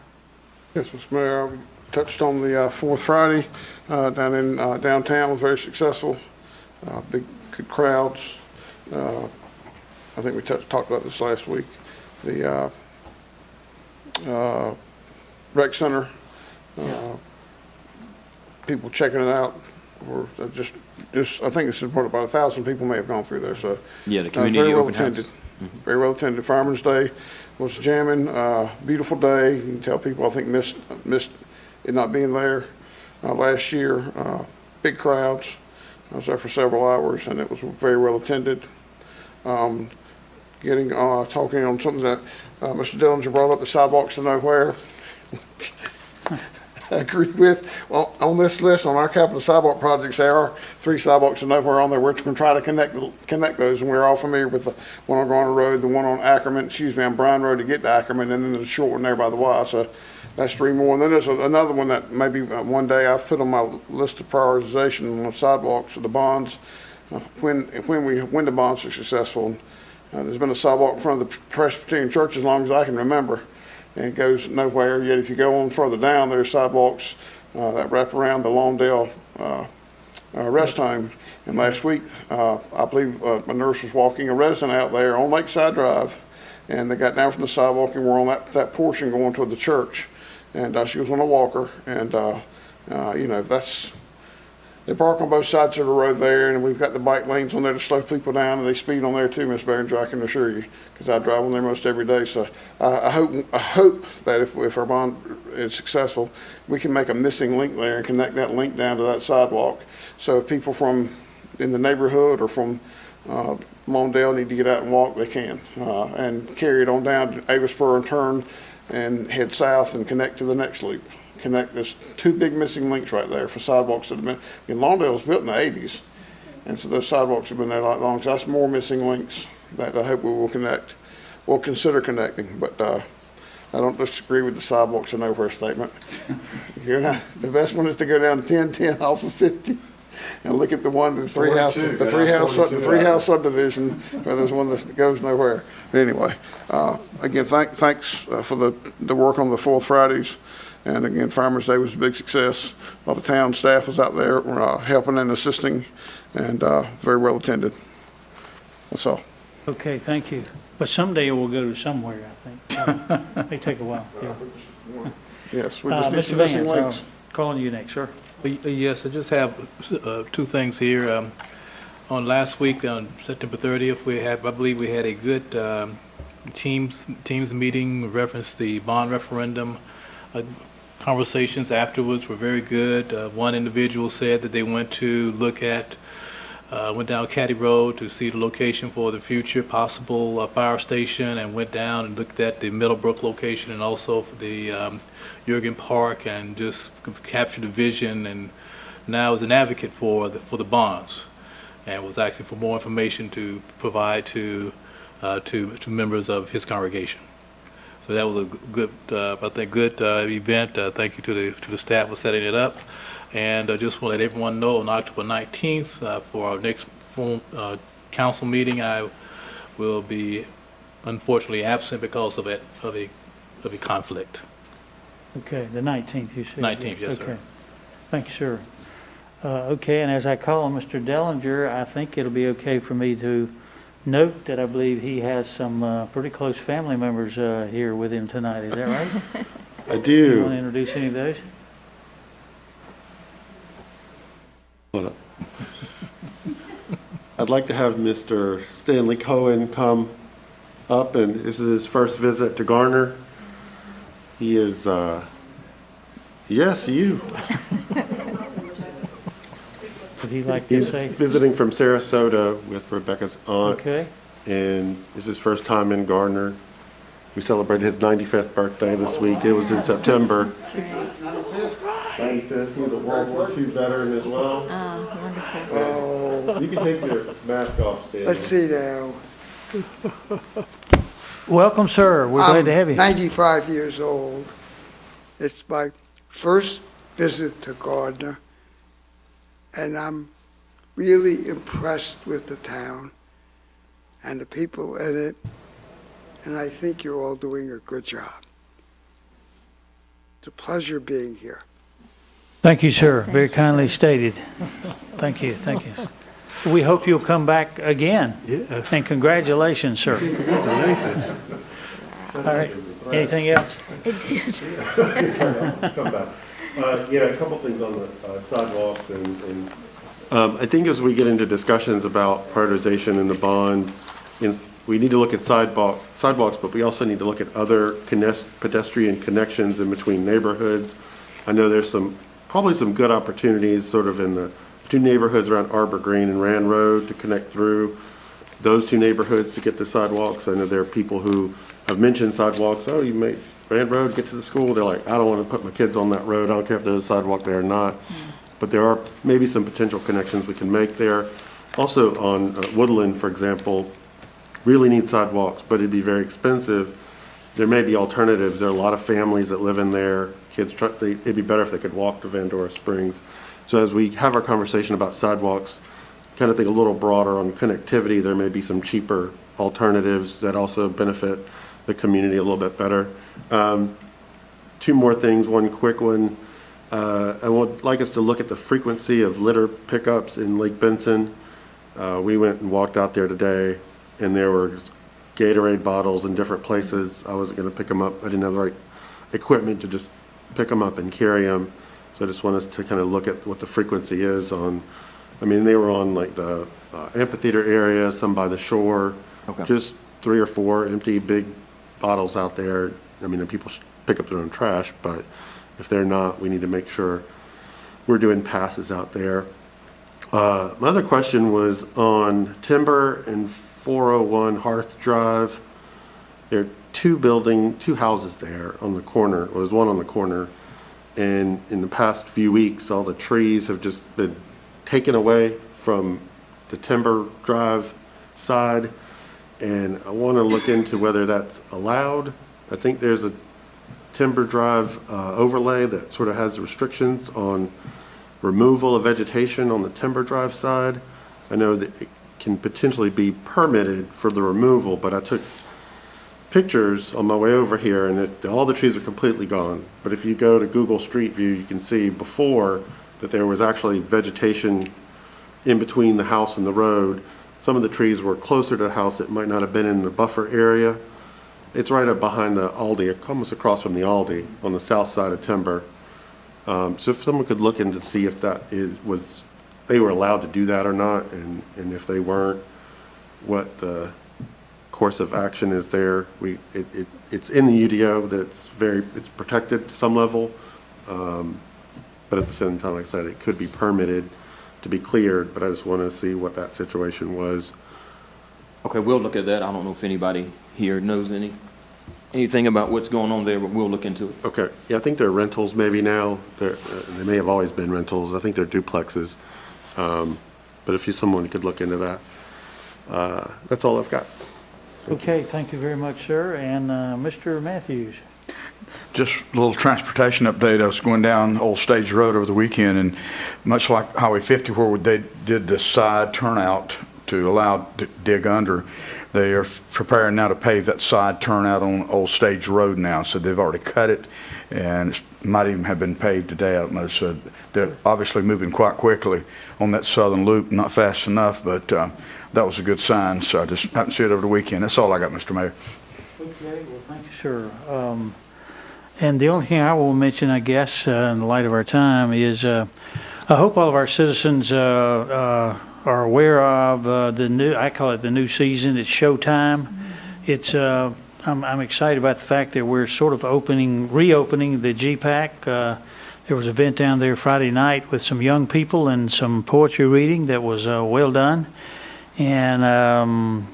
Yes, Mr. Mayor, I touched on the Fourth Friday down in downtown. It was very successful. Big, good crowds. I think we talked about this last week. The rec center, people checking it out, or just I think it's about 1,000 people may have gone through there. So yeah, the community very well open attended. house. Very well attended. Fireman's Day was jamming. Beautiful day. You can tell people I think missed it not being there last year. Big crowds. I was there for several hours, and it was very well attended. Talking on something that Mr. Dillinger brought up, the sidewalks to nowhere. I agree with. Well, on this list, on our capital sidewalk projects, there are 3 sidewalks to nowhere on there. We're going to try to connect those, and we're all familiar with the one on Garner Road, the one on on Bryan Road to get to Ackerman, and then the short one there by the Y. So that's 3 more. And then there's another one that maybe one day I've put on my list of prioritization on sidewalks, the bonds. When the bonds are successful. There's been a sidewalk in front of the Presbyterian Church as long as I can remember, and it goes nowhere. Yet if you go on further down, there's sidewalks that wrap around the Lawndale rest home. And last week, I believe a nurse was walking a resident out there on Lakeside Drive, and they got down from the sidewalk and were on that portion going toward the church. And she was on a walker, and that's... They park on both sides of the road there, and we've got the bike lanes on there to slow people down, and they speed on there too, Ms. Behringer, I can assure you, because I drive on there most every day. So I hope that if our bond is successful, we can make a missing link there and connect that link down to that sidewalk. So if people from in the neighborhood or from Lawndale need to get out and walk, they can, and carry it on down to Avisper and turn and head south and connect to the next loop. There's 2 big missing links right there for sidewalks that have been, Lawndale was built in the 80s, and so those sidewalks have been there a lot long. So that's more missing links that I hope we will connect. We'll consider connecting, but I don't disagree with the sidewalks to nowhere statement. The best one is to go down 1010 off of 50 and look at the 3 house subdivision where there's one that goes nowhere. But anyway, again, thanks for the work on the Fourth Fridays. And again, Farmers Day was a big success. A lot of town staff was out there helping and assisting, and very well attended. That's all. Okay, thank you. But someday we'll go somewhere, I think. May take a while. Yeah. Yes, we just need Mr. some missing Vance, links. calling you next, sir. Yes, I just have two things here. On last week, on September 30th, I believe we had a good teams meeting with reference to the bond referendum. Conversations afterwards were very good. One individual said that they went down Caddy Road to see the location for the future possible fire station, and went down and looked at the Middlebrook location and also for the Jurgen Park, and just captured the vision, and now is an advocate for the bonds, and was asking for more information to provide to members of his congregation. So that was a good, I think, good event. Thank you to the staff for setting it up. And I just want to let everyone know on October 19th, for our next council meeting, I will be unfortunately absent because of a conflict. Okay, the 19th, you said? 19th, yes, sir. Okay. Thank you, sir. Okay, and as I call on Mr. Dellinger, I think it'll be okay for me to note that I believe he has some pretty close family members here with him tonight. Is that right? I You do. want to introduce any of those? Hold up. I'd like to have Mr. Stanley Cohen come up, and this is his first visit to Garner. He is, yes, you. Would he like to He's say? visiting from Sarasota with Rebecca's aunt. Okay. And this is his first time in Garner. We celebrated his 95th birthday this week. It was in September. 95th. He's a World War II veteran as well. Oh, wonderful. You can take your mask off, Stanley. Let's see now. Welcome, sir. We're glad to have you. 95 years old. It's my first visit to Gardner, and I'm really impressed with the town and the people in it, and I think you're all doing a good job. It's a pleasure being here. Thank you, sir. Very kindly stated. Thank you, thank you. We hope you'll come back again. Yes. And congratulations, sir. Congratulations. All right. Anything else? Come back. Yeah, a couple things on the sidewalks and I think as we get into discussions about prioritization in the bond, we need to look at sidewalks, but we also need to look at other pedestrian connections in between neighborhoods. I know there's probably some good opportunities sort of in the two neighborhoods around Arbor Green and Rand Road to connect through those two neighborhoods to get to sidewalks. I know there are people who have mentioned sidewalks. Oh, you make Rand Road, get to the school. They're like, I don't want to put my kids on that road. I don't care if there's a sidewalk there or not. But there are maybe some potential connections we can make there. Also on Woodland, for example, really need sidewalks, but it'd be very expensive. There may be alternatives. There are a lot of families that live in there. Kids, it'd be better if they could walk to Vandora Springs. So as we have our conversation about sidewalks, kind of think a little broader on connectivity, there may be some cheaper alternatives that also benefit the community a little bit better. Two more things, one quick one. I would like us to look at the frequency of litter pickups in Lake Benson. We went and walked out there today, and there were Gatorade bottles in different places. I wasn't going to pick them up. I didn't have the right equipment to just pick them up and carry them. So I just want us to kind of look at what the frequency is on, I mean, they were on like the amphitheater area, some by the shore. Okay. Just 3 or 4 empty big bottles out there. I mean, people should pick up their own trash, but if they're not, we need to make sure we're doing passes out there. My other question was on Timber and 401 Hearth Drive. There are two houses there on the corner. Well, there's one on the corner. And in the past few weeks, all the trees have just been taken away from the Timber Drive side. And I want to look into whether that's allowed. I think there's a Timber Drive overlay that sort of has restrictions on removal of vegetation on the Timber Drive side. I know that it can potentially be permitted for the removal, but I took pictures on my way over here, and all the trees are completely gone. But if you go to Google Street View, you can see before that there was actually vegetation in between the house and the road. Some of the trees were closer to the house that might not have been in the buffer area. It's right up behind the Aldi, almost across from the Aldi on the south side of Timber. So if someone could look into see if that they were allowed to do that or not, and if they weren't, what the course of action is there. It's in the UDO that it's protected to some level, but at the same time, like I said, it could be permitted to be cleared, but I just want to see what that situation was. Okay, we'll look at that. I don't know if anybody here knows anything about what's going on there, but we'll look into it. Okay, yeah, I think they're rentals maybe now. They may have always been rentals. I think they're duplexes. But if someone could look into that. That's all I've got. Okay, thank you very much, sir. And Mr. Matthews? Just a little transportation update. I was going down Old Stage Road over the weekend, and much like Highway 50 where they did the side turnout to allow to dig under, they are preparing now to pave that side turnout on Old Stage Road now. So they've already cut it, and it might even have been paved today. I don't know. So they're obviously moving quite quickly on that southern loop. Not fast enough, but that was a good sign. So I just happened to see it over the weekend. That's all I got, Mr. Mayor. Okay, well, thank you, sir. And the only thing I will mention, I guess, in the light of our time, is I hope all of our citizens are aware of the new, I call it the new season. It's showtime. It's I'm excited about the fact that we're sort of reopening the GPAC. There was an event down there Friday night with some young people and some poetry reading that was well done. And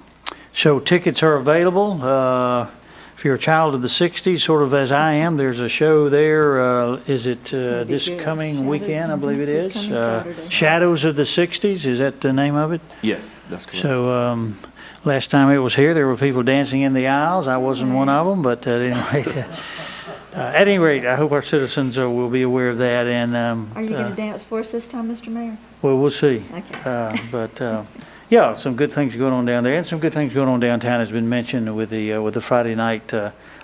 so tickets are available. If you're a child of the 60s, sort of as I am, there's a show there. Is it this coming weekend? I believe it is. Shadows of the 60s, is that the name of it? Yes, that's correct. So last time it was here, there were people dancing in the aisles. I wasn't one of them, but anyway, at any rate, I hope our citizens will be aware of that. And Are you going to dance for us this time, Mr. Mayor? well, we'll see. Okay. Yeah, some good things going on down there, and some good things going on downtown has been mentioned with the Friday night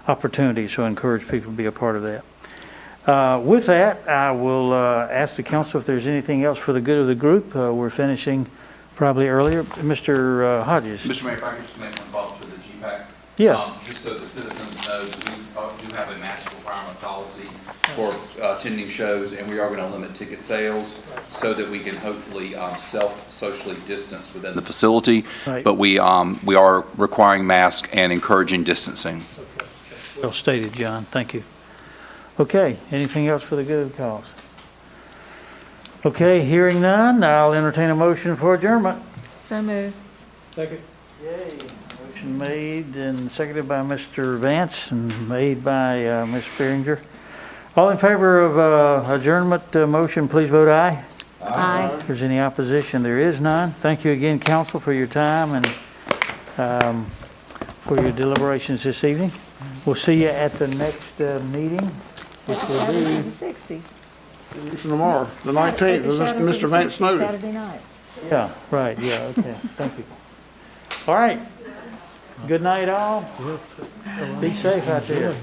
opportunity. So I encourage people to be a part of that. With that, I will ask the council if there's anything else for the good of the group. We're finishing probably earlier. Mr. Hodges. Mr. Mayor, if I could just make one follow-up to the GPAC. Yeah. Just so the citizens know, we do have a mask requirement policy for attending shows, and we are going to limit ticket sales so that we can hopefully socially distance within the facility. Right. But we are requiring masks and encouraging distancing. Okay. Well stated, John. Thank you. Okay, anything else for the good of the cause? Okay, hearing none, I'll entertain a motion for adjournment. So moved. Second. Yay. Motion made and seconded by Mr. Vance and made by Ms. Beringer. All in favor of adjournment motion, please vote aye. Aye. If there's any opposition, there is none. Thank you again, council, for your time and for your deliberations this evening. We'll see you at the next meeting. That's the Shadows of the 60s. It's tomorrow, the 19th, as Mr. Vance noted. Saturday night. Yeah, right, yeah, okay, thank you. All right, good night all. Be safe out there.